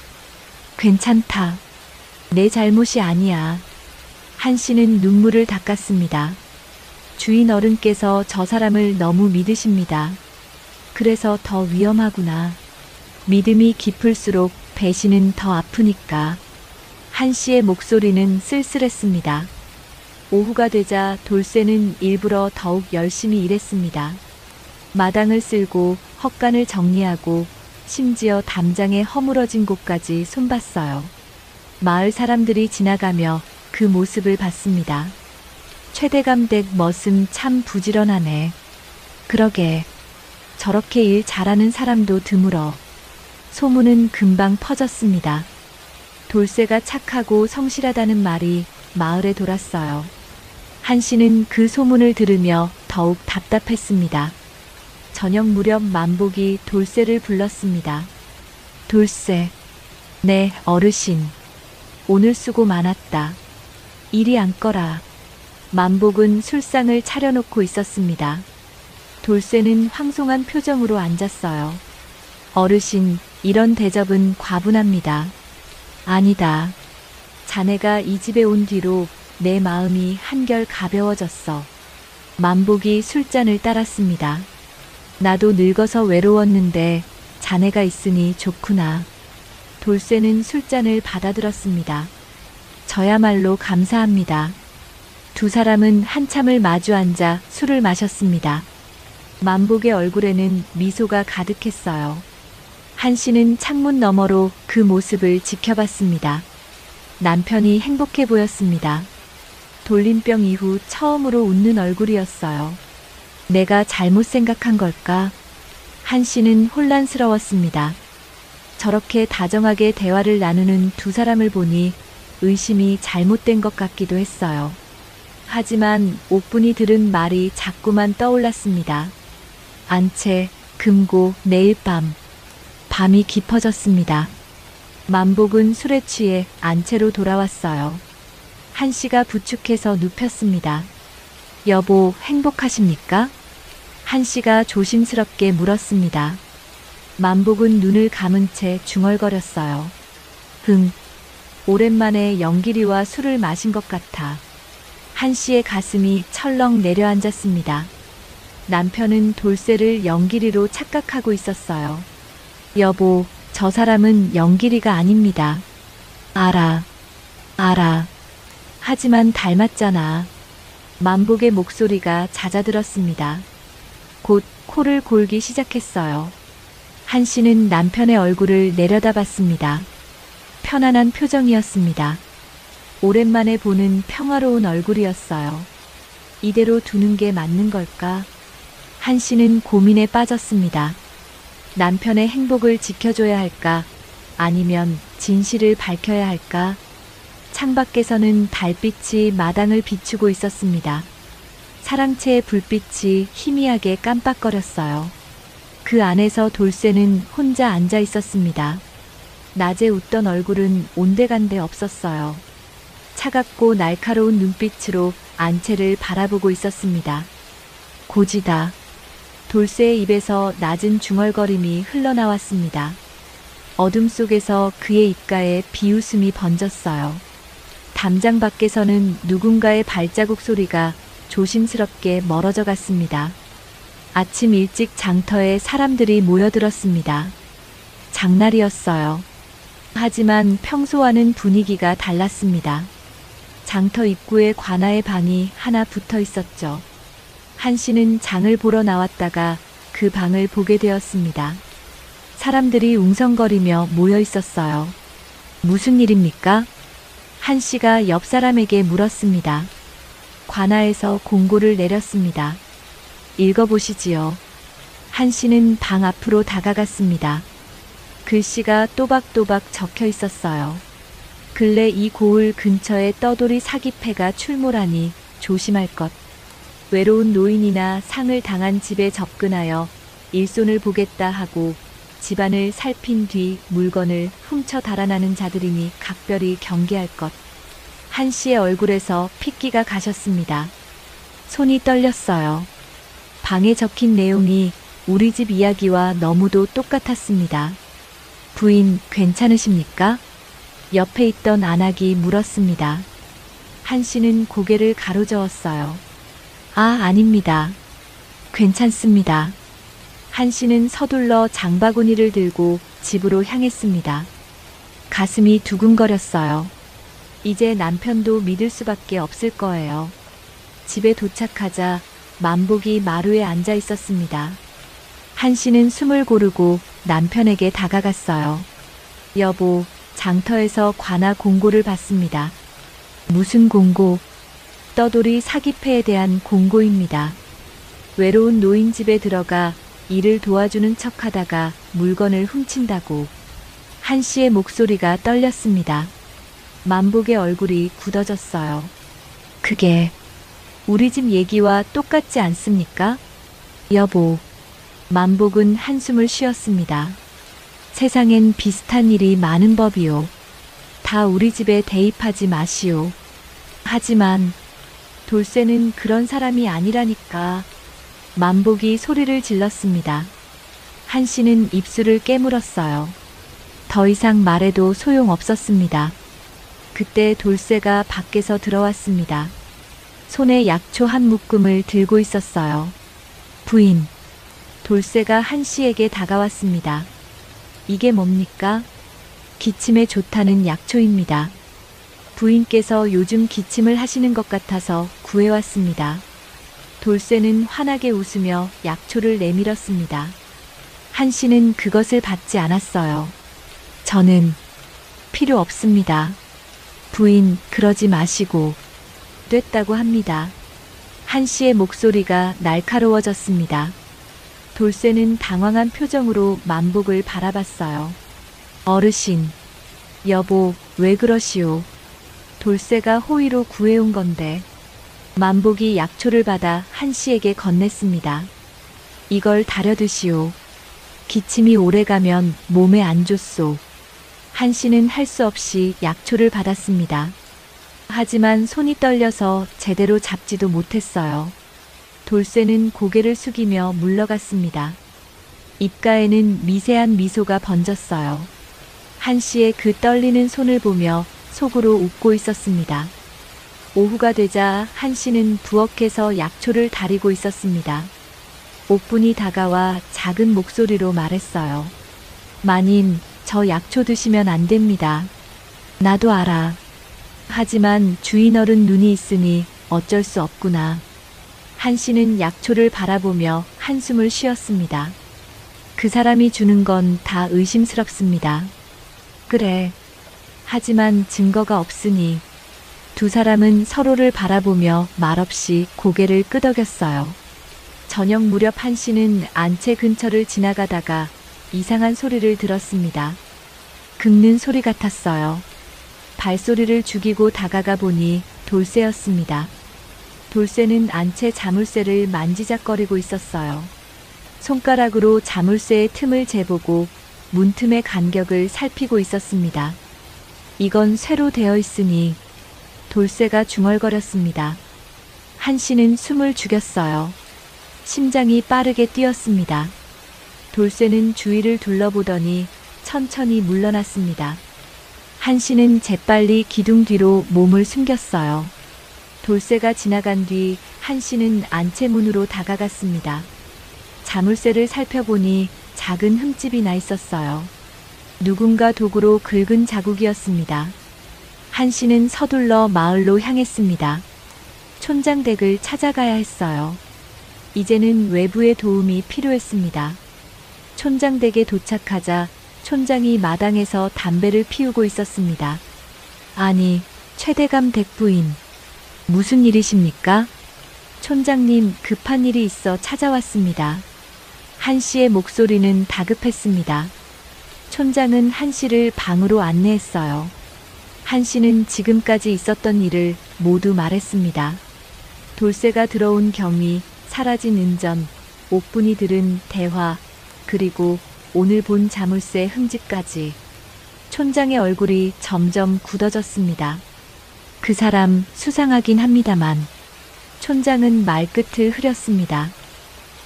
괜찮다. 내 잘못이 아니야. 한씨는 눈물을 닦았습니다. 주인 어른께서 저 사람을 너무 믿으십니다. 그래서 더 위험하구나. 믿음이 깊을수록 배신은 더 아프니까. 한씨의 목소리는 쓸쓸했습니다. 오후가 되자 돌쇠는 일부러 더욱 열심히 일했습니다. 마당을 쓸고 헛간을 정리하고 심지어 담장에 허물어진 곳까지 손봤어요. 마을 사람들이 지나가며 그 모습을 봤습니다. 최대감댁 머슴 참 부지런하네. 그러게, 저렇게 일 잘하는 사람도 드물어. 소문은 금방 퍼졌습니다. 돌쇠가 착하고 성실하다는 말이 마을에 돌았어요. 한씨는 그 소문을 들으며 더욱 답답했습니다. 저녁 무렵 만복이 돌쇠를 불렀습니다. 돌쇠, 네, 어르신. 오늘 수고 많았다. 이리 앉거라. 만복은 술상을 차려놓고 있었습니다. 돌쇠는 황송한 표정으로 앉았어요. 어르신, 이런 대접은 과분합니다. 아니다. 자네가 이 집에 온 뒤로 내 마음이 한결 가벼워졌어. 만복이 술잔을 따랐습니다. 나도 늙어서 외로웠는데 자네가 있으니 좋구나. 돌쇠는 술잔을 받아들었습니다. 저야말로 감사합니다. 두 사람은 한참을 마주 앉아 술을 마셨습니다. 만복의 얼굴에는 미소가 가득했어요. 한씨는 창문 너머로 그 모습을 지켜봤습니다. 남편이 행복해 보였습니다. 돌림병 이후 처음으로 웃는 얼굴이었어요. 내가 잘못 생각한 걸까? 한씨는 혼란스러웠습니다. 저렇게 다정하게 대화를 나누는 두 사람을 보니 의심이 잘못된 것 같기도 했어요. 하지만 옥분이 들은 말이 자꾸만 떠올랐습니다. 안채, 금고, 내일 밤. 밤이 깊어졌습니다. 만복은 술에 취해 안채로 돌아왔어요. 한씨가 부축해서 눕혔습니다. 여보, 행복하십니까? 한씨가 조심스럽게 물었습니다. 만복은 눈을 감은 채 중얼거렸어요. 오랜만에 영길이와 술을 마신 것 같아. 한씨의 가슴이 철렁 내려앉았습니다. 남편은 돌쇠를 영길이로 착각하고 있었어요. 여보, 저 사람은 영길이가 아닙니다. 알아. 하지만 닮았잖아. 만복의 목소리가 잦아들었습니다. 곧 코를 골기 시작했어요. 한씨는 남편의 얼굴을 내려다봤습니다. 편안한 표정이었습니다. 오랜만에 보는 평화로운 얼굴이었어요. 이대로 두는 게 맞는 걸까? 한씨는 고민에 빠졌습니다. 남편의 행복을 지켜줘야 할까? 아니면 진실을 밝혀야 할까? 창밖에서는 달빛이 마당을 비추고 있었습니다. 사랑채의 불빛이 희미하게 깜빡거렸어요. 그 안에서 돌쇠는 혼자 앉아 있었습니다. 낮에 웃던 얼굴은 온데간데 없었어요. 차갑고 날카로운 눈빛으로 안채를 바라보고 있었습니다. 고지다. 돌쇠의 입에서 낮은 중얼거림이 흘러나왔습니다. 어둠 속에서 그의 입가에 비웃음이 번졌어요. 담장 밖에서는 누군가의 발자국 소리가 조심스럽게 멀어져 갔습니다. 아침 일찍 장터에 사람들이 모여들었습니다. 장날이었어요. 하지만 평소와는 분위기가 달랐습니다. 장터 입구에 관아의 방이 하나 붙어 있었죠. 한 씨는 장을 보러 나왔다가 그 방을 보게 되었습니다. 사람들이 웅성거리며 모여 있었어요. 무슨 일입니까? 한 씨가 옆 사람에게 물었습니다. 관아에서 공고를 내렸습니다. 읽어보시지요. 한 씨는 방 앞으로 다가갔습니다. 글씨가 또박또박 적혀 있었어요. 근래 이 고을 근처에 떠돌이 사기패가 출몰하니 조심할 것. 외로운 노인이나 상을 당한 집에 접근하여 일손을 보겠다 하고 집안을 살핀 뒤 물건을 훔쳐 달아나는 자들이니 각별히 경계할 것. 한 씨의 얼굴에서 핏기가 가셨습니다. 손이 떨렸어요. 방에 적힌 내용이 우리 집 이야기와 너무도 똑같았습니다. 부인, 괜찮으십니까? 옆에 있던 안악이 물었습니다. 한 씨는 고개를 가로저었어요. 아, 아닙니다. 괜찮습니다. 한 씨는 서둘러 장바구니를 들고 집으로 향했습니다. 가슴이 두근거렸어요. 이제 남편도 믿을 수밖에 없을 거예요. 집에 도착하자 만복이 마루에 앉아 있었습니다. 한 씨는 숨을 고르고 남편에게 다가갔어요. 여보, 장터에서 관아 공고를 받습니다. 무슨 공고? 떠돌이 사기패에 대한 공고입니다. 외로운 노인 집에 들어가 일을 도와주는 척하다가 물건을 훔친다고. 한 씨의 목소리가 떨렸습니다. 만복의 얼굴이 굳어졌어요. 그게 우리 집 얘기와 똑같지 않습니까? 여보. 만복은 한숨을 쉬었습니다. 세상엔 비슷한 일이 많은 법이요. 다 우리 집에 대입하지 마시오. 하지만 돌쇠는 그런 사람이 아니라니까. 만복이 소리를 질렀습니다. 한 씨는 입술을 깨물었어요. 더 이상 말해도 소용없었습니다. 그때 돌쇠가 밖에서 들어왔습니다. 손에 약초 한 묶음을 들고 있었어요. 부인. 돌쇠가 한 씨에게 다가왔습니다. 이게 뭡니까? 기침에 좋다는 약초입니다. 부인께서 요즘 기침을 하시는 것 같아서 구해왔습니다. 돌쇠는 환하게 웃으며 약초를 내밀었습니다. 한 씨는 그것을 받지 않았어요. 저는 필요 없습니다. 부인, 그러지 마시고. 됐다고 합니다. 한 씨의 목소리가 날카로워졌습니다. 돌쇠는 당황한 표정으로 만복을 바라봤어요. 어르신. 여보, 왜 그러시오? 돌쇠가 호의로 구해온 건데. 만복이 약초를 받아 한 씨에게 건넸습니다. 이걸 다려 드시오. 기침이 오래가면 몸에 안 좋소. 한 씨는 할 수 없이 약초를 받았습니다. 하지만 손이 떨려서 제대로 잡지도 못했어요. 돌쇠는 고개를 숙이며 물러갔습니다. 입가에는 미세한 미소가 번졌어요. 한 씨의 그 떨리는 손을 보며 속으로 웃고 있었습니다. 오후가 되자 한 씨는 부엌에서 약초를 다리고 있었습니다. 옥분이 다가와 작은 목소리로 말했어요. 마님, 저 약초 드시면 안 됩니다. 나도 알아. 하지만 주인 어른 눈이 있으니 어쩔 수 없구나. 한 씨는 약초를 바라보며 한숨을 쉬었습니다. 그 사람이 주는 건 다 의심스럽습니다. 그래. 하지만 증거가 없으니. 두 사람은 서로를 바라보며 말없이 고개를 끄덕였어요. 저녁 무렵 한 씨는 안채 근처를 지나가다가 이상한 소리를 들었습니다. 긁는 소리 같았어요. 발소리를 죽이고 다가가 보니 돌쇠였습니다. 돌쇠는 안채 자물쇠를 만지작거리고 있었어요. 손가락으로 자물쇠의 틈을 재보고 문틈의 간격을 살피고 있었습니다. 이건 쇠로 되어 있으니. 돌쇠가 중얼거렸습니다. 한 씨는 숨을 죽였어요. 심장이 빠르게 뛰었습니다. 돌쇠는 주위를 둘러보더니 천천히 물러났습니다. 한 씨는 재빨리 기둥 뒤로 몸을 숨겼어요. 돌쇠가 지나간 뒤 한 씨는 안채문으로 다가갔습니다. 자물쇠를 살펴보니 작은 흠집이 나 있었어요. 누군가 도구로 긁은 자국이었습니다. 한 씨는 서둘러 마을로 향했습니다. 촌장댁을 찾아가야 했어요. 이제는 외부의 도움이 필요했습니다. 촌장 댁에 도착하자 촌장이 마당에서 담배를 피우고 있었습니다. 아니, 최대감 댁 부인. 무슨 일이십니까? 촌장님, 급한 일이 있어 찾아왔습니다. 한 씨의 목소리는 다급했습니다. 촌장은 한 씨를 방으로 안내했어요. 한 씨는 지금까지 있었던 일을 모두 말했습니다. 돌쇠가 들어온 경위, 사라진 은전, 옥분이 들은 대화, 그리고 오늘 본 자물쇠 흠집까지. 촌장의 얼굴이 점점 굳어졌습니다. 그 사람 수상하긴 합니다만. 촌장은 말끝을 흐렸습니다.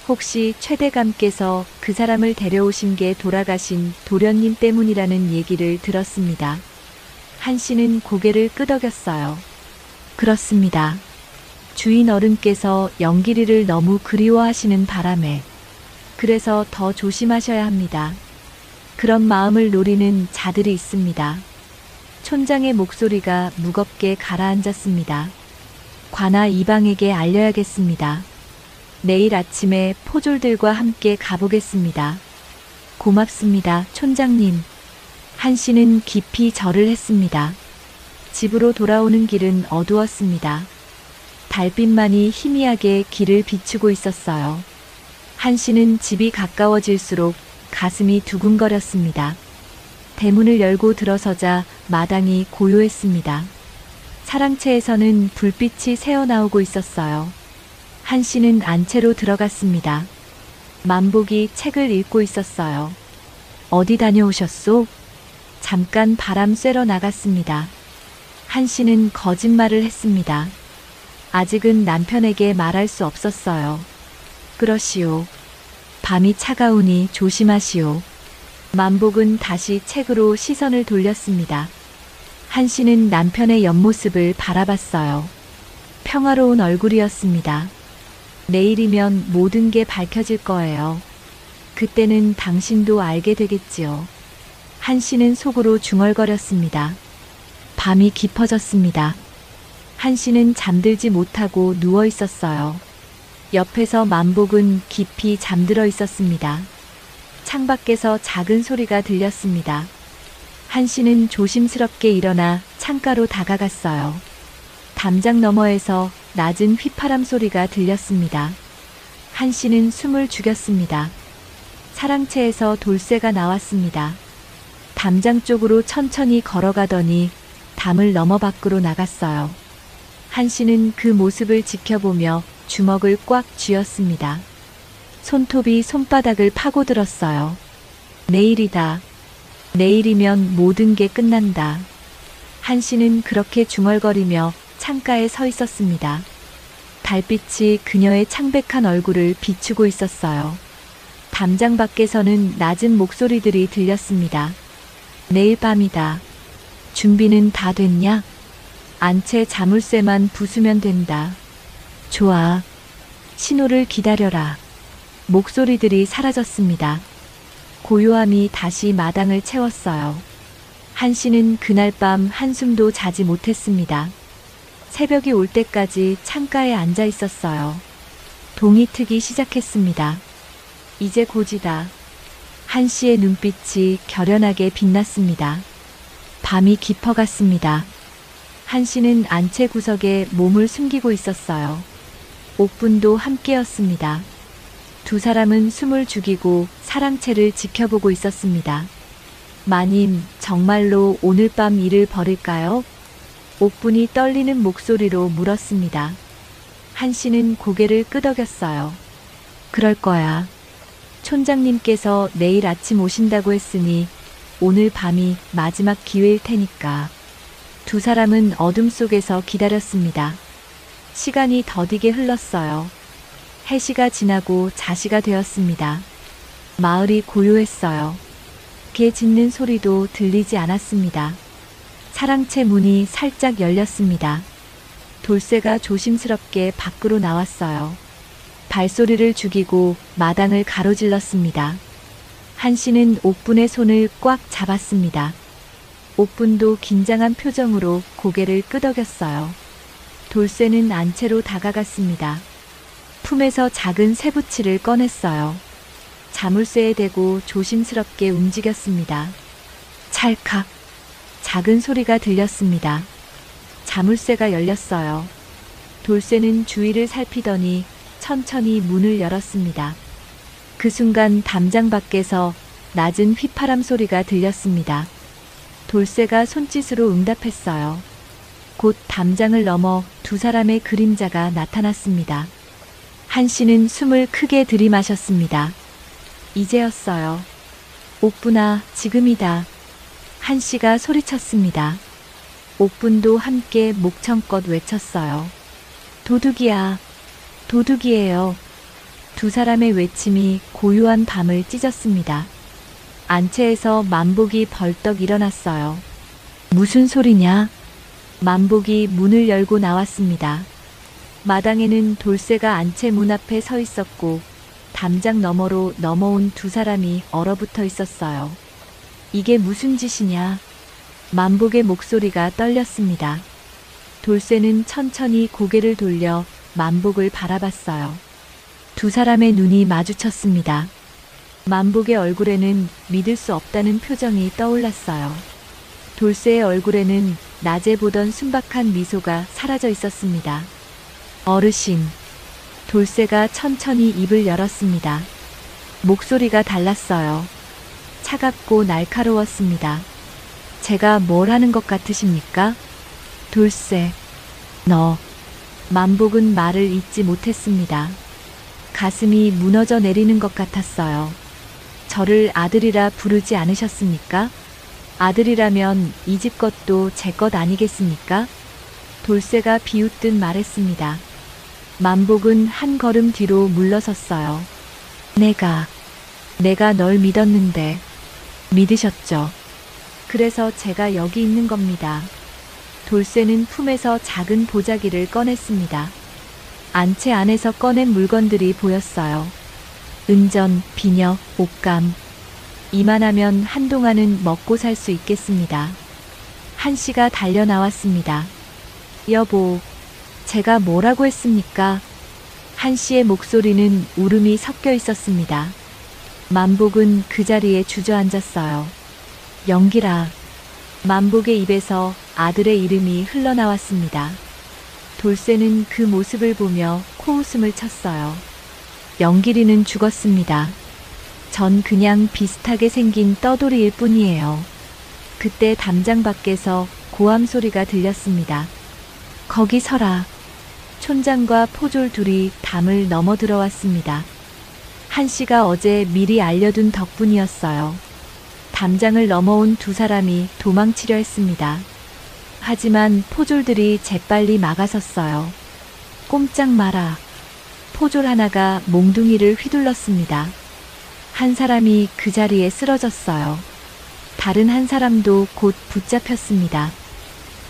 혹시 최대감께서 그 사람을 데려오신 게 돌아가신 도련님 때문이라는 얘기를 들었습니다. 한 씨는 고개를 끄덕였어요. 그렇습니다. 주인 어른께서 영길이를 너무 그리워하시는 바람에. 그래서 더 조심하셔야 합니다. 그런 마음을 노리는 자들이 있습니다. 촌장의 목소리가 무겁게 가라앉았습니다. 관아 이방에게 알려야겠습니다. 내일 아침에 포졸들과 함께 가보겠습니다. 고맙습니다, 촌장님. 한 씨는 깊이 절을 했습니다. 집으로 돌아오는 길은 어두웠습니다. 달빛만이 희미하게 길을 비추고 있었어요. 한 씨는 집이 가까워질수록 가슴이 두근거렸습니다. 대문을 열고 들어서자 마당이 고요했습니다. 사랑채에서는 불빛이 새어나오고 있었어요. 한 씨는 안채로 들어갔습니다. 만복이 책을 읽고 있었어요. 어디 다녀오셨소? 잠깐 바람 쐬러 나갔습니다. 한 씨는 거짓말을 했습니다. 아직은 남편에게 말할 수 없었어요. 그러시오. 밤이 차가우니 조심하시오. 만복은 다시 책으로 시선을 돌렸습니다. 한 씨는 남편의 옆모습을 바라봤어요. 평화로운 얼굴이었습니다. 내일이면 모든 게 밝혀질 거예요. 그때는 당신도 알게 되겠지요. 한 씨는 속으로 중얼거렸습니다. 밤이 깊어졌습니다. 한 씨는 잠들지 못하고 누워 있었어요. 옆에서 만복은 깊이 잠들어 있었습니다. 창밖에서 작은 소리가 들렸습니다. 한 씨는 조심스럽게 일어나 창가로 다가갔어요. 담장 너머에서 낮은 휘파람 소리가 들렸습니다. 한 씨는 숨을 죽였습니다. 사랑채에서 돌쇠가 나왔습니다. 담장 쪽으로 천천히 걸어가더니 담을 넘어 밖으로 나갔어요. 한 씨는 그 모습을 지켜보며 주먹을 꽉 쥐었습니다. 손톱이 손바닥을 파고들었어요. 내일이다. 내일이면 모든 게 끝난다. 한 씨는 그렇게 중얼거리며 창가에 서 있었습니다. 달빛이 그녀의 창백한 얼굴을 비추고 있었어요. 담장 밖에서는 낮은 목소리들이 들렸습니다. 내일 밤이다. 준비는 다 됐냐? 안채 자물쇠만 부수면 된다. 좋아. 신호를 기다려라. 목소리들이 사라졌습니다. 고요함이 다시 마당을 채웠어요. 한 씨는 그날 밤 한숨도 자지 못했습니다. 새벽이 올 때까지 창가에 앉아 있었어요. 동이 트기 시작했습니다. 이제 고지다. 한 씨의 눈빛이 결연하게 빛났습니다. 밤이 깊어갔습니다. 한 씨는 안채 구석에 몸을 숨기고 있었어요. 옥분도 함께였습니다. 두 사람은 숨을 죽이고 사랑채를 지켜보고 있었습니다. 마님, 정말로 오늘 밤 일을 벌일까요? 옥분이 떨리는 목소리로 물었습니다. 한 씨는 고개를 끄덕였어요. 그럴 거야. 촌장님께서 내일 아침 오신다고 했으니 오늘 밤이 마지막 기회일 테니까. 두 사람은 어둠 속에서 기다렸습니다. 시간이 더디게 흘렀어요. 해시가 지나고 자시가 되었습니다. 마을이 고요했어요. 개 짖는 소리도 들리지 않았습니다. 사랑채 문이 살짝 열렸습니다. 돌쇠가 조심스럽게 밖으로 나왔어요. 발소리를 죽이고 마당을 가로질렀습니다. 한 씨는 옥분의 손을 꽉 잡았습니다. 옥분도 긴장한 표정으로 고개를 끄덕였어요. 돌쇠는 안채로 다가갔습니다. 품에서 작은 새부치를 꺼냈어요. 자물쇠에 대고 조심스럽게 움직였습니다. 찰칵. 작은 소리가 들렸습니다. 자물쇠가 열렸어요. 돌쇠는 주위를 살피더니 천천히 문을 열었습니다. 그 순간 담장 밖에서 낮은 휘파람 소리가 들렸습니다. 돌쇠가 손짓으로 응답했어요. 곧 담장을 넘어 두 사람의 그림자가 나타났습니다. 한씨는 숨을 크게 들이마셨습니다. 이제였어요. 옥분아, 지금이다. 한씨가 소리쳤습니다. 옥분도 함께 목청껏 외쳤어요. 도둑이야. 도둑이에요. 두 사람의 외침이 고요한 밤을 찢었습니다. 안채에서 만복이 벌떡 일어났어요. 무슨 소리냐? 만복이 문을 열고 나왔습니다. 마당에는 돌쇠가 안채 문 앞에 서 있었고 담장 너머로 넘어온 두 사람이 얼어붙어 있었어요. 이게 무슨 짓이냐? 만복의 목소리가 떨렸습니다. 돌쇠는 천천히 고개를 돌려 만복을 바라봤어요. 두 사람의 눈이 마주쳤습니다. 만복의 얼굴에는 믿을 수 없다는 표정이 떠올랐어요. 돌쇠의 얼굴에는 낮에 보던 순박한 미소가 사라져 있었습니다. 어르신. 돌쇠가 천천히 입을 열었습니다. 목소리가 달랐어요. 차갑고 날카로웠습니다. 제가 뭘 하는 것 같으십니까? 돌쇠. 너. 만복은 말을 잇지 못했습니다. 가슴이 무너져 내리는 것 같았어요. 저를 아들이라 부르지 않으셨습니까? 아들이라면 이 집 것도 제 것 아니겠습니까? 돌쇠가 비웃듯 말했습니다. 만복은 한 걸음 뒤로 물러섰어요. 내가 널 믿었는데. 믿으셨죠? 그래서 제가 여기 있는 겁니다. 돌쇠는 품에서 작은 보자기를 꺼냈습니다. 안채 안에서 꺼낸 물건들이 보였어요. 은전, 비녀, 옷감. 이만하면 한동안은 먹고 살 수 있겠습니다. 한씨가 달려 나왔습니다. 여보, 제가 뭐라고 했습니까? 한씨의 목소리는 울음이 섞여 있었습니다. 만복은 그 자리에 주저앉았어요. 영기라. 만복의 입에서 아들의 이름이 흘러나왔습니다. 돌쇠는 그 모습을 보며 코웃음을 쳤어요. 영길이는 죽었습니다. 전 그냥 비슷하게 생긴 떠돌이일 뿐이에요. 그때 담장 밖에서 고함 소리가 들렸습니다. 거기 서라. 촌장과 포졸 둘이 담을 넘어 들어왔습니다. 한씨가 어제 미리 알려둔 덕분이었어요. 담장을 넘어온 두 사람이 도망치려 했습니다. 하지만 포졸들이 재빨리 막아섰어요. 꼼짝 마라. 포졸 하나가 몽둥이를 휘둘렀습니다. 한 사람이 그 자리에 쓰러졌어요. 다른 한 사람도 곧 붙잡혔습니다.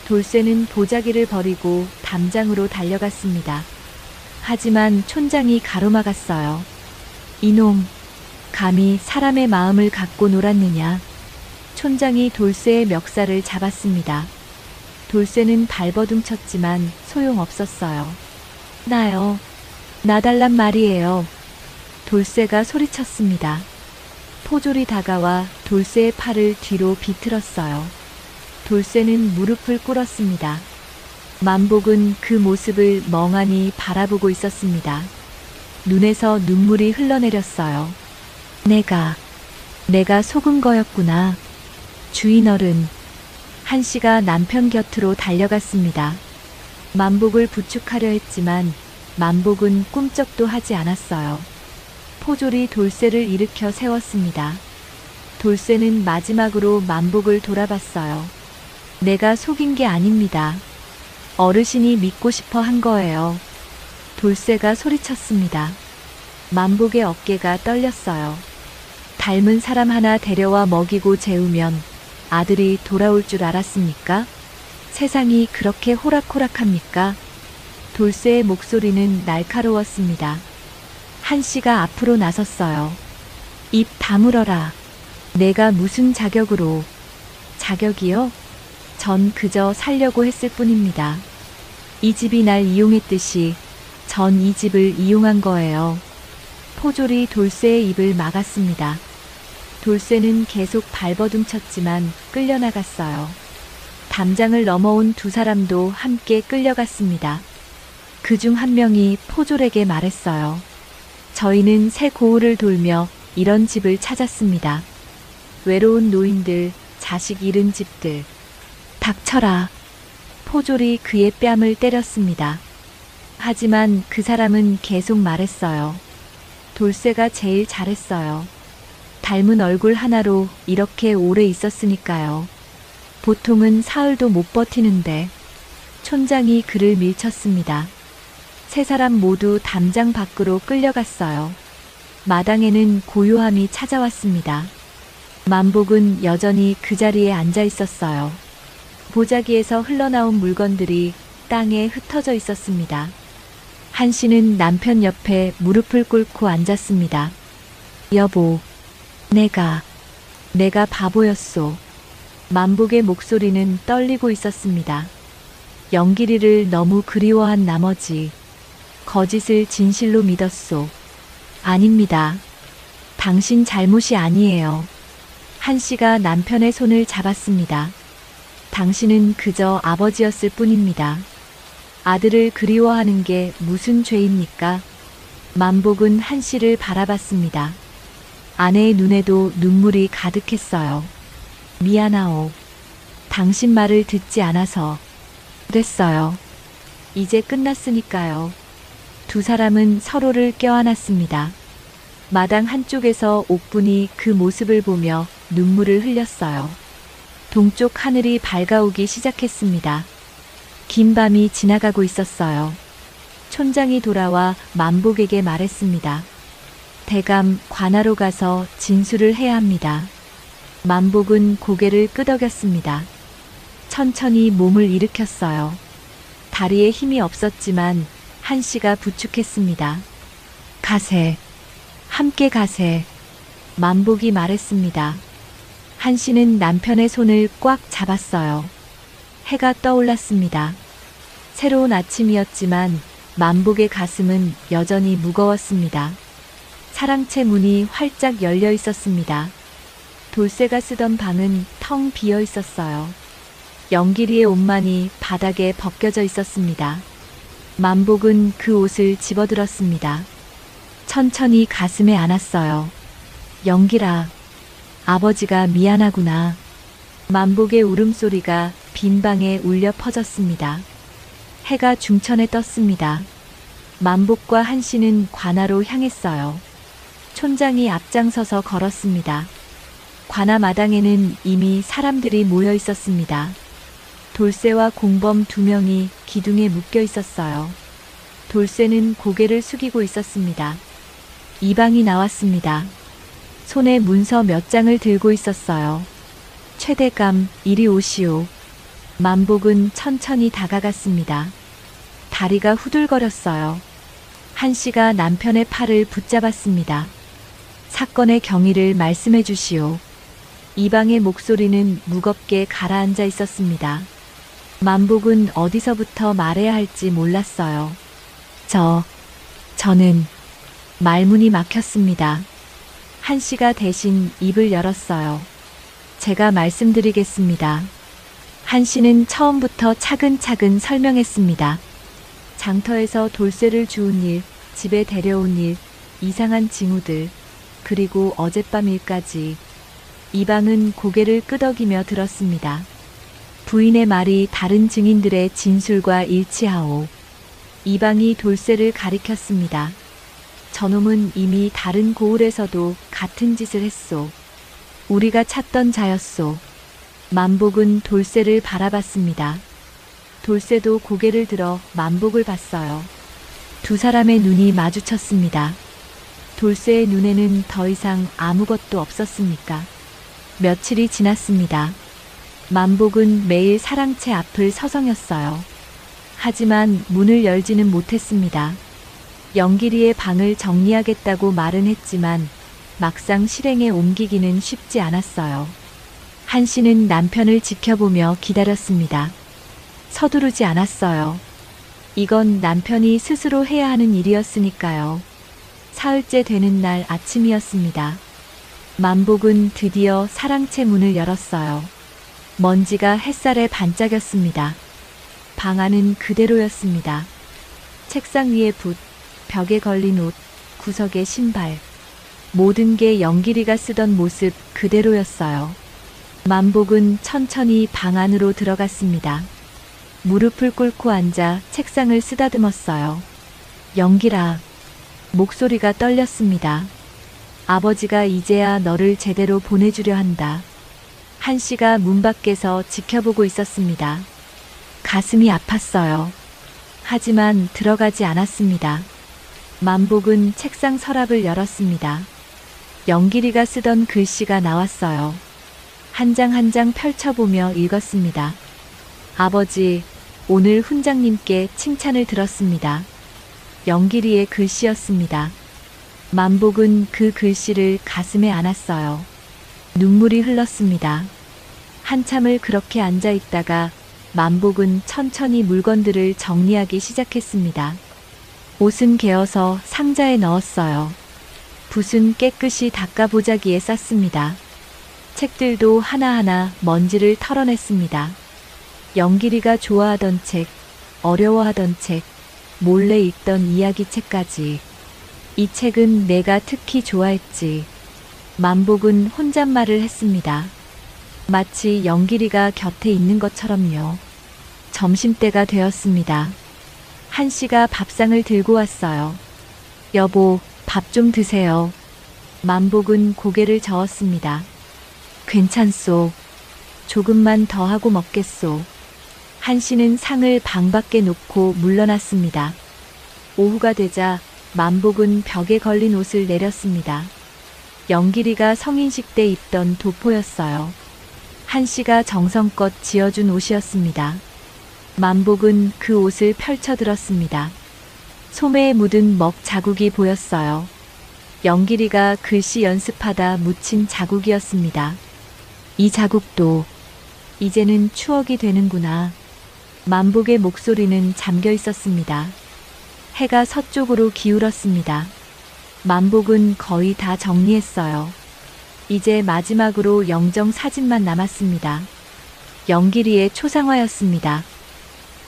돌쇠는 보자기를 버리고 담장으로 달려갔습니다. 하지만 촌장이 가로막았어요. 이놈, 감히 사람의 마음을 갖고 놀았느냐. 촌장이 돌쇠의 멱살을 잡았습니다. 돌쇠는 발버둥 쳤지만 소용없었어요. 나요. 나달란 말이에요. 돌쇠가 소리쳤습니다. 포졸이 다가와 돌쇠의 팔을 뒤로 비틀었어요. 돌쇠는 무릎을 꿇었습니다. 만복은 그 모습을 멍하니 바라보고 있었습니다. 눈에서 눈물이 흘러내렸어요. 내가 속은 거였구나. 주인 어른. 한씨가 남편 곁으로 달려갔습니다. 만복을 부축하려 했지만 만복은 꿈쩍도 하지 않았어요. 포졸이 돌쇠를 일으켜 세웠습니다. 돌쇠는 마지막으로 만복을 돌아봤어요. 내가 속인 게 아닙니다. 어르신이 믿고 싶어 한 거예요. 돌쇠가 소리쳤습니다. 만복의 어깨가 떨렸어요. 닮은 사람 하나 데려와 먹이고 재우면 아들이 돌아올 줄 알았습니까? 세상이 그렇게 호락호락합니까? 돌쇠의 목소리는 날카로웠습니다. 한씨가 앞으로 나섰어요. 입 다물어라. 내가 무슨 자격으로. 자격이요? 전 그저 살려고 했을 뿐입니다. 이 집이 날 이용했듯이 전 이 집을 이용한 거예요. 포졸이 돌쇠의 입을 막았습니다. 돌쇠는 계속 발버둥쳤지만 끌려나갔어요. 담장을 넘어온 두 사람도 함께 끌려갔습니다. 그중 한 명이 포졸에게 말했어요. 저희는 새 고을을 돌며 이런 집을 찾았습니다. 외로운 노인들, 자식 잃은 집들. 닥쳐라. 포졸이 그의 뺨을 때렸습니다. 하지만 그 사람은 계속 말했어요. 돌쇠가 제일 잘했어요. 닮은 얼굴 하나로 이렇게 오래 있었으니까요. 보통은 사흘도 못 버티는데. 촌장이 그를 밀쳤습니다. 세 사람 모두 담장 밖으로 끌려갔어요. 마당에는 고요함이 찾아왔습니다. 만복은 여전히 그 자리에 앉아 있었어요. 보자기에서 흘러나온 물건들이 땅에 흩어져 있었습니다. 한씨는 남편 옆에 무릎을 꿇고 앉았습니다. 여보, 내가 바보였소. 만복의 목소리는 떨리고 있었습니다. 영길이를 너무 그리워한 나머지 거짓을 진실로 믿었소. 아닙니다. 당신 잘못이 아니에요. 한씨가 남편의 손을 잡았습니다. 당신은 그저 아버지였을 뿐입니다. 아들을 그리워하는 게 무슨 죄입니까? 만복은 한씨를 바라봤습니다. 아내의 눈에도 눈물이 가득했어요. 미안하오. 당신 말을 듣지 않아서 그랬어요. 이제 끝났으니까요. 두 사람은 서로를 껴안았습니다. 마당 한쪽에서 옥분이 그 모습을 보며 눈물을 흘렸어요. 동쪽 하늘이 밝아오기 시작했습니다. 긴 밤이 지나가고 있었어요. 촌장이 돌아와 만복에게 말했습니다. 대감 관하로 가서 진술을 해야 합니다. 만복은 고개를 끄덕였습니다. 천천히 몸을 일으켰어요. 다리에 힘이 없었지만 한씨가 부축했습니다. 가세. 함께 가세. 만복이 말했습니다. 한씨는 남편의 손을 꽉 잡았어요. 해가 떠올랐습니다. 새로운 아침이었지만 만복의 가슴은 여전히 무거웠습니다. 사랑채 문이 활짝 열려 있었습니다. 돌쇠가 쓰던 방은 텅 비어 있었어요. 영길이의 옷만이 바닥에 벗겨져 있었습니다. 만복은 그 옷을 집어들었습니다. 천천히 가슴에 안았어요. 영길아, 아버지가 미안하구나. 만복의 울음소리가 빈 방에 울려 퍼졌습니다. 해가 중천에 떴습니다. 만복과 한씨는 관하로 향했어요. 촌장이 앞장서서 걸었습니다. 관하 마당에는 이미 사람들이 모여 있었습니다. 돌쇠와 공범 두 명이 기둥에 묶여 있었어요. 돌쇠는 고개를 숙이고 있었습니다. 이방이 나왔습니다. 손에 문서 몇 장을 들고 있었어요. 최대감, 이리 오시오. 만복은 천천히 다가갔습니다. 다리가 후들거렸어요. 한씨가 남편의 팔을 붙잡았습니다. 사건의 경위를 말씀해 주시오. 이방의 목소리는 무겁게 가라앉아 있었습니다. 만복은 어디서부터 말해야 할지 몰랐어요. 저는 말문이 막혔습니다. 한씨가 대신 입을 열었어요. 제가 말씀드리겠습니다. 한씨는 처음부터 차근차근 설명했습니다. 장터에서 돌쇠를 주운 일, 집에 데려온 일, 이상한 징후들, 그리고 어젯밤 일까지. 이방은 고개를 끄덕이며 들었습니다. 부인의 말이 다른 증인들의 진술과 일치하오. 이방이 돌쇠를 가리켰습니다. 저놈은 이미 다른 고을에서도 같은 짓을 했소. 우리가 찾던 자였소. 만복은 돌쇠를 바라봤습니다. 돌쇠도 고개를 들어 만복을 봤어요. 두 사람의 눈이 마주쳤습니다. 돌쇠의 눈에는 더 이상 아무것도 없었습니까? 며칠이 지났습니다. 만복은 매일 사랑채 앞을 서성였어요. 하지만 문을 열지는 못했습니다. 영길이의 방을 정리하겠다고 말은 했지만 막상 실행에 옮기기는 쉽지 않았어요. 한씨는 남편을 지켜보며 기다렸습니다. 서두르지 않았어요. 이건 남편이 스스로 해야 하는 일이었으니까요. 사흘째 되는 날 아침이었습니다. 만복은 드디어 사랑채 문을 열었어요. 먼지가 햇살에 반짝였습니다. 방 안은 그대로였습니다. 책상 위에 붓, 벽에 걸린 옷, 구석에 신발. 모든 게 영길이가 쓰던 모습 그대로였어요. 만복은 천천히 방 안으로 들어갔습니다. 무릎을 꿇고 앉아 책상을 쓰다듬었어요. 영길아. 목소리가 떨렸습니다. 아버지가 이제야 너를 제대로 보내주려 한다. 한씨가 문 밖에서 지켜보고 있었습니다. 가슴이 아팠어요. 하지만 들어가지 않았습니다. 만복은 책상 서랍을 열었습니다. 영길이가 쓰던 글씨가 나왔어요. 한 장 한 장 펼쳐보며 읽었습니다. 아버지, 오늘 훈장님께 칭찬을 들었습니다. 영길이의 글씨였습니다. 만복은 그 글씨를 가슴에 안았어요. 눈물이 흘렀습니다. 한참을 그렇게 앉아 있다가 만복은 천천히 물건들을 정리하기 시작했습니다. 옷은 개어서 상자에 넣었어요. 붓은 깨끗이 닦아 보자기에 쌌습니다. 책들도 하나하나 먼지를 털어냈습니다. 영길이가 좋아하던 책, 어려워하던 책, 몰래 읽던 이야기책까지. 이 책은 내가 특히 좋아했지. 만복은 혼잣말을 했습니다. 마치 영길이가 곁에 있는 것처럼요. 점심때가 되었습니다. 한씨가 밥상을 들고 왔어요. 여보, 밥 좀 드세요. 만복은 고개를 저었습니다. 괜찮소. 조금만 더 하고 먹겠소. 한씨는 상을 방 밖에 놓고 물러났습니다. 오후가 되자 만복은 벽에 걸린 옷을 내렸습니다. 영길이가 성인식 때 입던 도포였어요. 한씨가 정성껏 지어준 옷이었습니다. 만복은 그 옷을 펼쳐들었습니다. 소매에 묻은 먹 자국이 보였어요. 영길이가 글씨 연습하다 묻힌 자국이었습니다. 이 자국도 이제는 추억이 되는구나. 만복의 목소리는 잠겨 있었습니다. 해가 서쪽으로 기울었습니다. 만복은 거의 다 정리했어요. 이제 마지막으로 영정 사진만 남았습니다. 영길이의 초상화였습니다.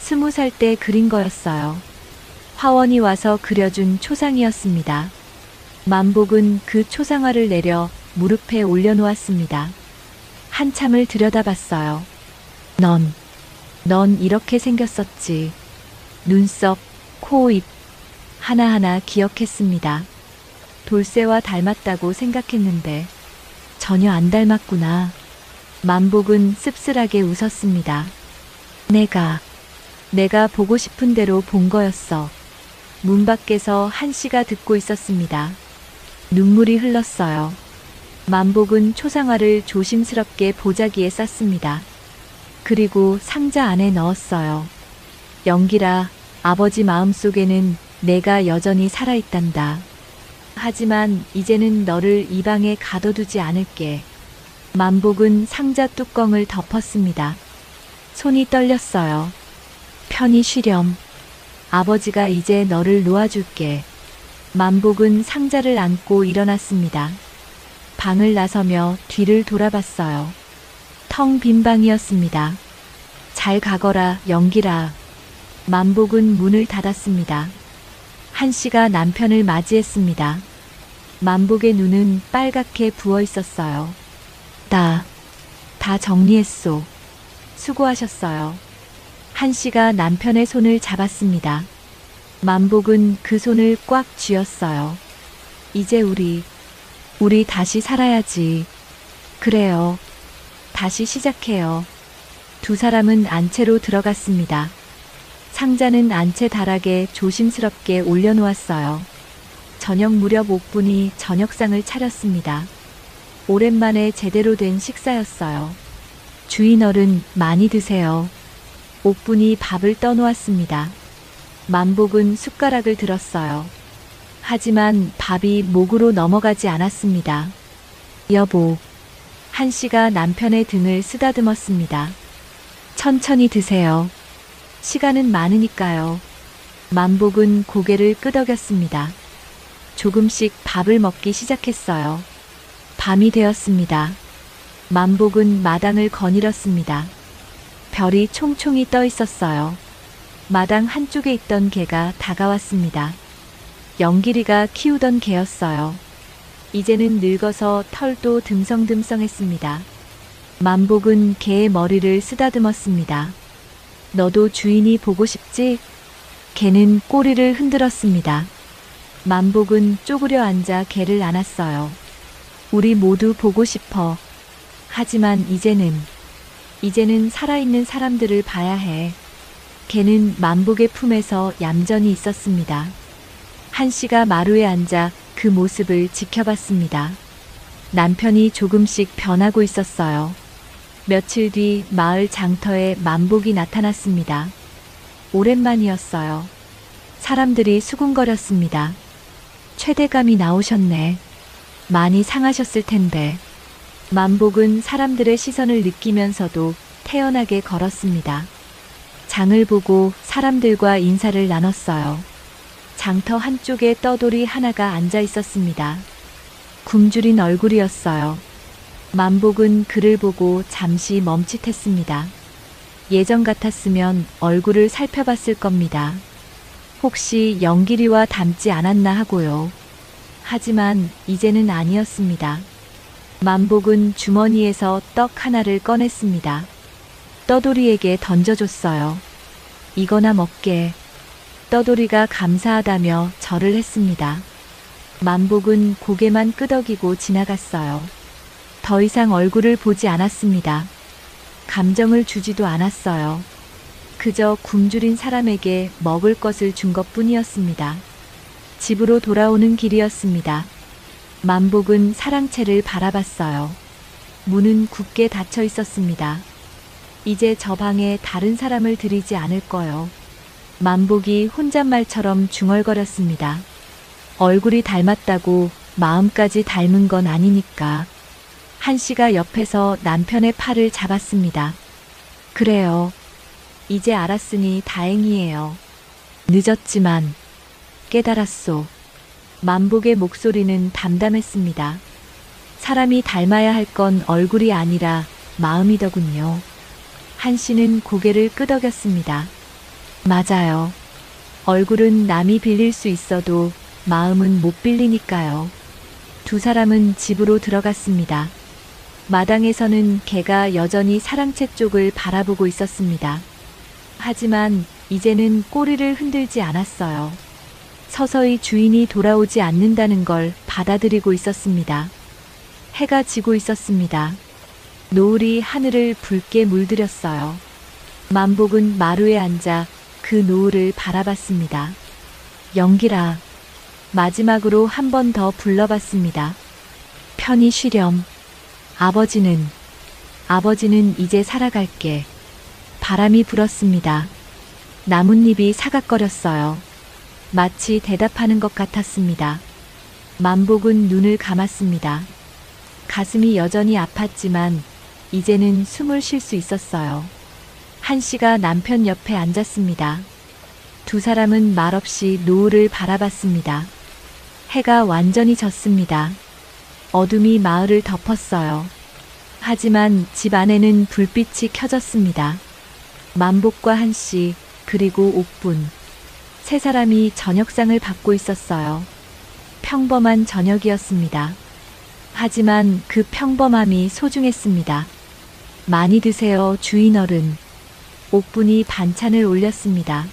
20살 때 그린 거였어요. 화원이 와서 그려준 초상이었습니다. 만복은 그 초상화를 내려 무릎에 올려놓았습니다. 한참을 들여다봤어요. 넌 이렇게 생겼었지. 눈썹, 코, 입 하나하나 기억했습니다. 돌쇠와 닮았다고 생각했는데 전혀 안 닮았구나. 만복은 씁쓸하게 웃었습니다. 내가 보고 싶은 대로 본 거였어. 문 밖에서 한씨가 듣고 있었습니다. 눈물이 흘렀어요. 만복은 초상화를 조심스럽게 보자기에 쌌습니다. 그리고 상자 안에 넣었어요. 영길아, 아버지 마음속에는 내가 여전히 살아있단다. 하지만 이제는 너를 이 방에 가둬두지 않을게. 만복은 상자 뚜껑을 덮었습니다. 손이 떨렸어요. 편히 쉬렴. 아버지가 이제 너를 놓아줄게. 만복은 상자를 안고 일어났습니다. 방을 나서며 뒤를 돌아봤어요. 텅 빈 방이었습니다. 잘 가거라, 영길아. 만복은 문을 닫았습니다. 한씨가 남편을 맞이했습니다. 만복의 눈은 빨갛게 부어 있었어요. 다 정리했소. 수고하셨어요. 한씨가 남편의 손을 잡았습니다. 만복은 그 손을 꽉 쥐었어요. 이제 우리 다시 살아야지. 그래요. 다시 시작해요. 두 사람은 안채로 들어갔습니다. 상자는 안채 다락에 조심스럽게 올려놓았어요. 저녁 무렵 옥분이 저녁상을 차렸습니다. 오랜만에 제대로 된 식사였어요. 주인 어른 많이 드세요. 옥분이 밥을 떠놓았습니다. 만복은 숟가락을 들었어요. 하지만 밥이 목으로 넘어가지 않았습니다. 여보. 한씨가 남편의 등을 쓰다듬었습니다. 천천히 드세요. 시간은 많으니까요. 만복은 고개를 끄덕였습니다. 조금씩 밥을 먹기 시작했어요. 밤이 되었습니다. 만복은 마당을 거닐었습니다. 별이 총총히 떠 있었어요. 마당 한쪽에 있던 개가 다가왔습니다. 영길이가 키우던 개였어요. 이제는 늙어서 털도 듬성듬성했습니다. 만복은 개의 머리를 쓰다듬었습니다. 너도 주인이 보고 싶지? 개는 꼬리를 흔들었습니다. 만복은 쪼그려 앉아 개를 안았어요. 우리 모두 보고 싶어. 하지만 이제는 살아있는 사람들을 봐야 해. 개는 만복의 품에서 얌전히 있었습니다. 한씨가 마루에 앉아 그 모습을 지켜봤습니다. 남편이 조금씩 변하고 있었어요. 며칠 뒤 마을 장터에 만복이 나타났습니다. 오랜만이었어요. 사람들이 수군거렸습니다. 최대감이 나오셨네. 많이 상하셨을 텐데. 만복은 사람들의 시선을 느끼면서도 태연하게 걸었습니다. 장을 보고 사람들과 인사를 나눴어요. 장터 한쪽에 떠돌이 하나가 앉아 있었습니다. 굶주린 얼굴이었어요. 만복은 그를 보고 잠시 멈칫했습니다. 예전 같았으면 얼굴을 살펴봤을 겁니다. 혹시 영길이와 닮지 않았나 하고요. 하지만 이제는 아니었습니다. 만복은 주머니에서 떡 하나를 꺼냈습니다. 떠돌이에게 던져줬어요. 이거나 먹게. 떠돌이가 감사하다며 절을 했습니다. 만복은 고개만 끄덕이고 지나갔어요. 더 이상 얼굴을 보지 않았습니다. 감정을 주지도 않았어요. 그저 굶주린 사람에게 먹을 것을 준 것뿐이었습니다. 집으로 돌아오는 길이었습니다. 만복은 사랑채를 바라봤어요. 문은 굳게 닫혀 있었습니다. 이제 저 방에 다른 사람을 들이지 않을 거요. 만복이 혼잣말처럼 중얼거렸습니다. 얼굴이 닮았다고 마음까지 닮은 건 아니니까. 한씨가 옆에서 남편의 팔을 잡았습니다. 그래요. 이제 알았으니 다행이에요. 늦었지만 깨달았소. 만복의 목소리는 담담했습니다. 사람이 닮아야 할 건 얼굴이 아니라 마음이더군요. 한씨는 고개를 끄덕였습니다. 맞아요. 얼굴은 남이 빌릴 수 있어도 마음은 못 빌리니까요. 두 사람은 집으로 들어갔습니다. 마당에서는 개가 여전히 사랑채 쪽을 바라보고 있었습니다. 하지만 이제는 꼬리를 흔들지 않았어요. 서서히 주인이 돌아오지 않는다는 걸 받아들이고 있었습니다. 해가 지고 있었습니다. 노을이 하늘을 붉게 물들였어요. 만복은 마루에 앉아 그 노을을 바라봤습니다. 영길아. 마지막으로 한 번 더 불러봤습니다. 편히 쉬렴. 아버지는 이제 살아갈게. 바람이 불었습니다. 나뭇잎이 사각거렸어요. 마치 대답하는 것 같았습니다. 만복은 눈을 감았습니다. 가슴이 여전히 아팠지만 이제는 숨을 쉴 수 있었어요. 한씨가 남편 옆에 앉았습니다. 두 사람은 말없이 노을을 바라봤습니다. 해가 완전히 졌습니다. 어둠이 마을을 덮었어요. 하지만 집 안에는 불빛이 켜졌습니다. 만복과 한씨 그리고 옥분. 세 사람이 저녁상을 받고 있었어요. 평범한 저녁이었습니다. 하지만 그 평범함이 소중했습니다. 많이 드세요, 주인 어른. 옥분이 반찬을 올렸습니다.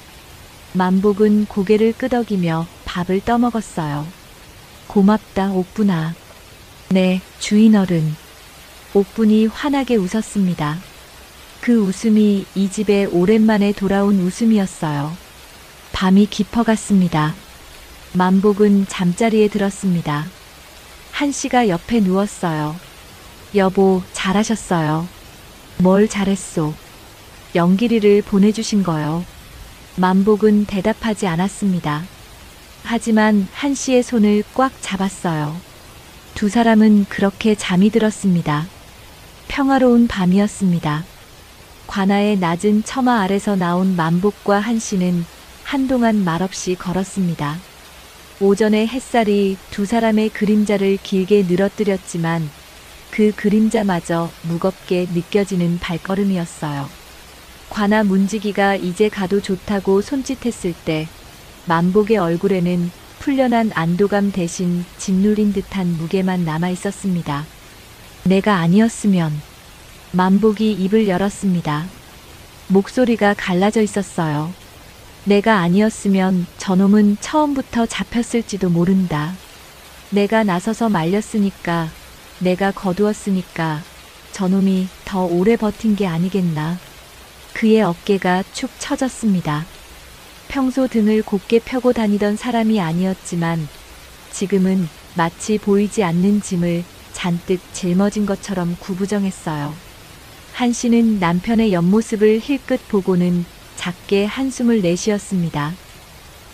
만복은 고개를 끄덕이며 밥을 떠먹었어요. 고맙다, 옥분아. 네, 주인 어른. 옥분이 환하게 웃었습니다. 그 웃음이 이 집에 오랜만에 돌아온 웃음이었어요. 밤이 깊어갔습니다. 만복은 잠자리에 들었습니다. 한씨가 옆에 누웠어요. 여보, 잘하셨어요. 뭘 잘했소? 영길이를 보내주신 거요. 만복은 대답하지 않았습니다. 하지만 한씨의 손을 꽉 잡았어요. 두 사람은 그렇게 잠이 들었습니다. 평화로운 밤이었습니다. 관아의 낮은 처마 아래서 나온 만복과 한씨는 한동안 말없이 걸었습니다. 오전의 햇살이 두 사람의 그림자를 길게 늘어뜨렸지만 그 그림자마저 무겁게 느껴지는 발걸음이었어요. 관아 문지기가 이제 가도 좋다고 손짓했을 때 만복의 얼굴에는 풀려난 안도감 대신 짓눌린 듯한 무게만 남아 있었습니다. 내가 아니었으면. 만복이 입을 열었습니다. 목소리가 갈라져 있었어요. 내가 아니었으면 저놈은 처음부터 잡혔을지도 모른다. 내가 나서서 말렸으니까, 내가 거두었으니까 저놈이 더 오래 버틴 게 아니겠나. 그의 어깨가 축 처졌습니다. 평소 등을 곧게 펴고 다니던 사람이 아니었지만 지금은 마치 보이지 않는 짐을 잔뜩 짊어진 것처럼 구부정했어요. 한씨는 남편의 옆모습을 힐끗 보고는 작게 한숨을 내쉬었습니다.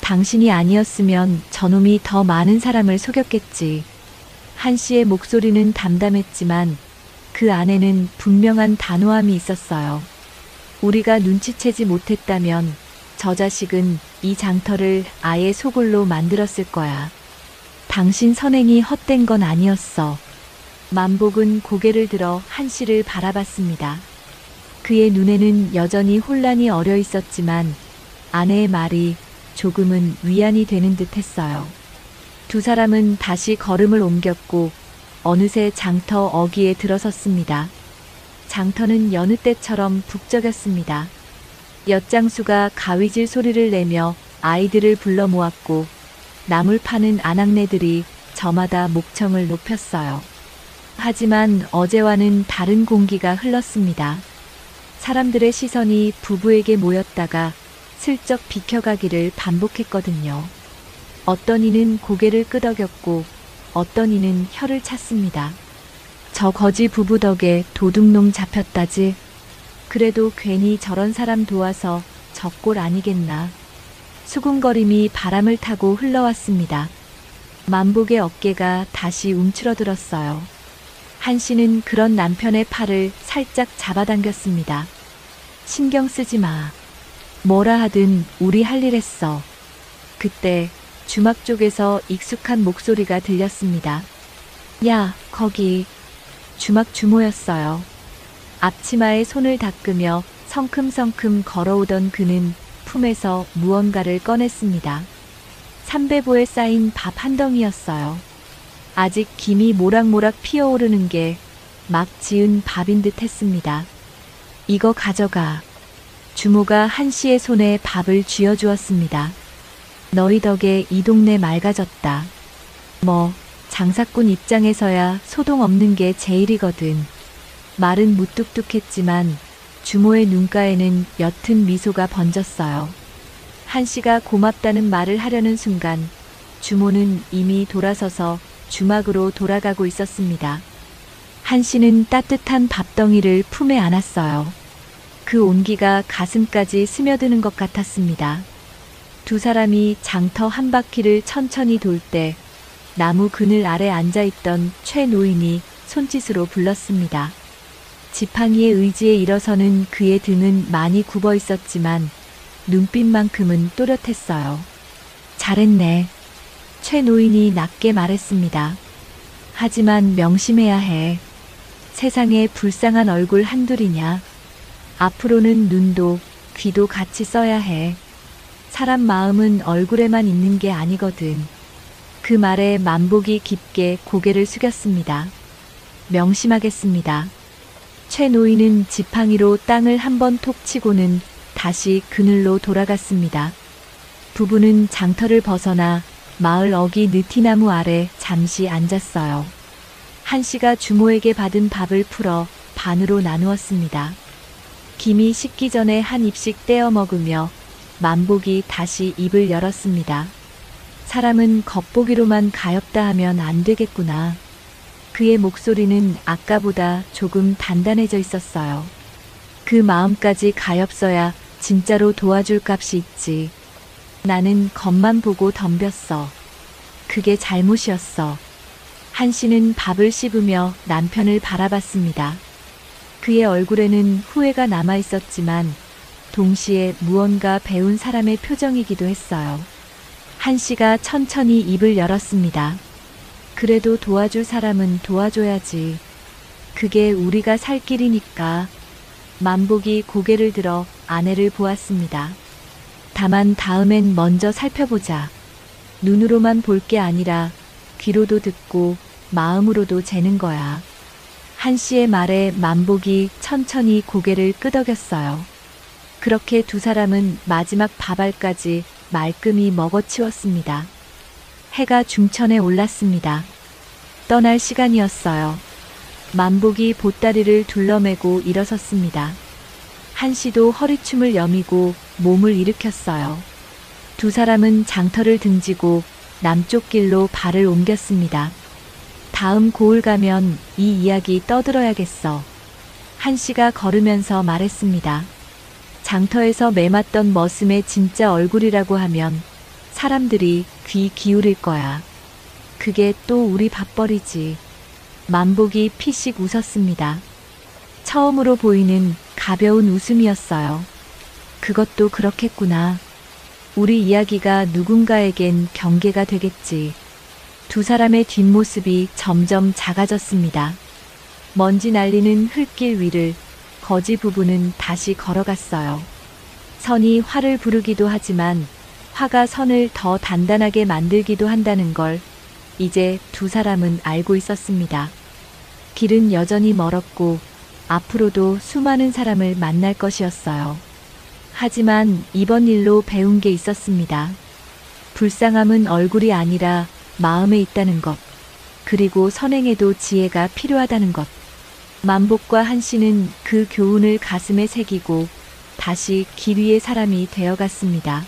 당신이 아니었으면 저놈이 더 많은 사람을 속였겠지. 한씨의 목소리는 담담했지만 그 안에는 분명한 단호함이 있었어요. 우리가 눈치채지 못했다면 저 자식은 이 장터를 아예 소굴로 만들었을 거야. 당신 선행이 헛된 건 아니었어. 만복은 고개를 들어 한씨를 바라봤습니다. 그의 눈에는 여전히 혼란이 어려 있었지만 아내의 말이 조금은 위안이 되는 듯 했어요. 두 사람은 다시 걸음을 옮겼고 어느새 장터 어귀에 들어섰습니다. 장터는 여느 때처럼 북적였습니다. 엿장수가 가위질 소리를 내며 아이들을 불러 모았고 나물 파는 아낙네들이 저마다 목청을 높였어요. 하지만 어제와는 다른 공기가 흘렀습니다. 사람들의 시선이 부부에게 모였다가 슬쩍 비켜가기를 반복했거든요. 어떤 이는 고개를 끄덕였고 어떤 이는 혀를 찼습니다. 저 거지 부부 덕에 도둑놈 잡혔다지. 그래도 괜히 저런 사람 도와서 저 꼴 아니겠나. 수군거림이 바람을 타고 흘러왔습니다. 만복의 어깨가 다시 움츠러들었어요. 한씨는 그런 남편의 팔을 살짝 잡아당겼습니다. 신경 쓰지 마. 뭐라 하든 우리 할 일 했어. 그때 주막 쪽에서 익숙한 목소리가 들렸습니다. 야, 거기. 주막 주모였어요. 앞치마에 손을 닦으며 성큼성큼 걸어오던 그는 품에서 무언가를 꺼냈습니다. 삼배보에 쌓인 밥 한 덩이였어요. 아직 김이 모락모락 피어오르는 게 막 지은 밥인 듯 했습니다. 이거 가져가. 주모가 한씨의 손에 밥을 쥐어주었습니다. 너희 덕에 이 동네 맑아졌다. 뭐 장사꾼 입장에서야 소동 없는 게 제일이거든. 말은 무뚝뚝했지만 주모의 눈가에는 옅은 미소가 번졌어요. 한씨가 고맙다는 말을 하려는 순간 주모는 이미 돌아서서 주막으로 돌아가고 있었습니다. 한씨는 따뜻한 밥덩이를 품에 안았어요. 그 온기가 가슴까지 스며드는 것 같았습니다. 두 사람이 장터 한 바퀴를 천천히 돌 때 나무 그늘 아래 앉아있던 최 노인이 손짓으로 불렀습니다. 지팡이의 의지에 일어서는 그의 등은 많이 굽어 있었지만 눈빛만큼은 또렷했어요. 잘했네. 최 노인이 낮게 말했습니다. 하지만 명심해야 해. 세상에 불쌍한 얼굴 한둘이냐. 앞으로는 눈도 귀도 같이 써야 해. 사람 마음은 얼굴에만 있는 게 아니거든. 그 말에 만복이 깊게 고개를 숙였습니다. 명심하겠습니다. 최 노인은 지팡이로 땅을 한번 톡 치고는 다시 그늘로 돌아갔습니다. 부부는 장터를 벗어나 마을 어귀 느티나무 아래 잠시 앉았어요. 한씨가 주모에게 받은 밥을 풀어 반으로 나누었습니다. 김이 식기 전에 한 입씩 떼어 먹으며 만복이 다시 입을 열었습니다. 사람은 겉보기로만 가엾다 하면 안 되겠구나. 그의 목소리는 아까보다 조금 단단해져 있었어요. 그 마음까지 가엾어야 진짜로 도와줄 값이 있지. 나는 겉만 보고 덤볐어. 그게 잘못이었어. 한씨는 밥을 씹으며 남편을 바라봤습니다. 그의 얼굴에는 후회가 남아 있었지만 동시에 무언가 배운 사람의 표정이기도 했어요. 한 씨가 천천히 입을 열었습니다. 그래도 도와줄 사람은 도와줘야지. 그게 우리가 살 길이니까. 만복이 고개를 들어 아내를 보았습니다. 다만 다음엔 먼저 살펴보자. 눈으로만 볼 게 아니라 귀로도 듣고 마음으로도 재는 거야. 한 씨의 말에 만복이 천천히 고개를 끄덕였어요. 그렇게 두 사람은 마지막 밥알까지 말끔히 먹어치웠습니다. 해가 중천에 올랐습니다. 떠날 시간이었어요. 만복이 보따리를 둘러매고 일어섰습니다. 한 씨도 허리춤을 여미고 몸을 일으켰어요. 두 사람은 장터를 등지고 남쪽 길로 발을 옮겼습니다. 다음 고을 가면 이 이야기 떠들어야겠어. 한 씨가 걸으면서 말했습니다. 장터에서 매맞던 머슴의 진짜 얼굴이라고 하면 사람들이 귀 기울일 거야. 그게 또 우리 밥벌이지. 만복이 피식 웃었습니다. 처음으로 보이는 가벼운 웃음이었어요. 그것도 그렇겠구나. 우리 이야기가 누군가에겐 경계가 되겠지. 두 사람의 뒷모습이 점점 작아졌습니다. 먼지 날리는 흙길 위를 거지 부부는 다시 걸어갔어요. 선이 화를 부르기도 하지만 화가 선을 더 단단하게 만들기도 한다는 걸 이제 두 사람은 알고 있었습니다. 길은 여전히 멀었고 앞으로도 수많은 사람을 만날 것이었어요. 하지만 이번 일로 배운 게 있었습니다. 불쌍함은 얼굴이 아니라 마음에 있다는 것, 그리고 선행에도 지혜가 필요하다는 것. 만복과 한 씨는 그 교훈을 가슴에 새기고 다시 길 위의 사람이 되어갔습니다.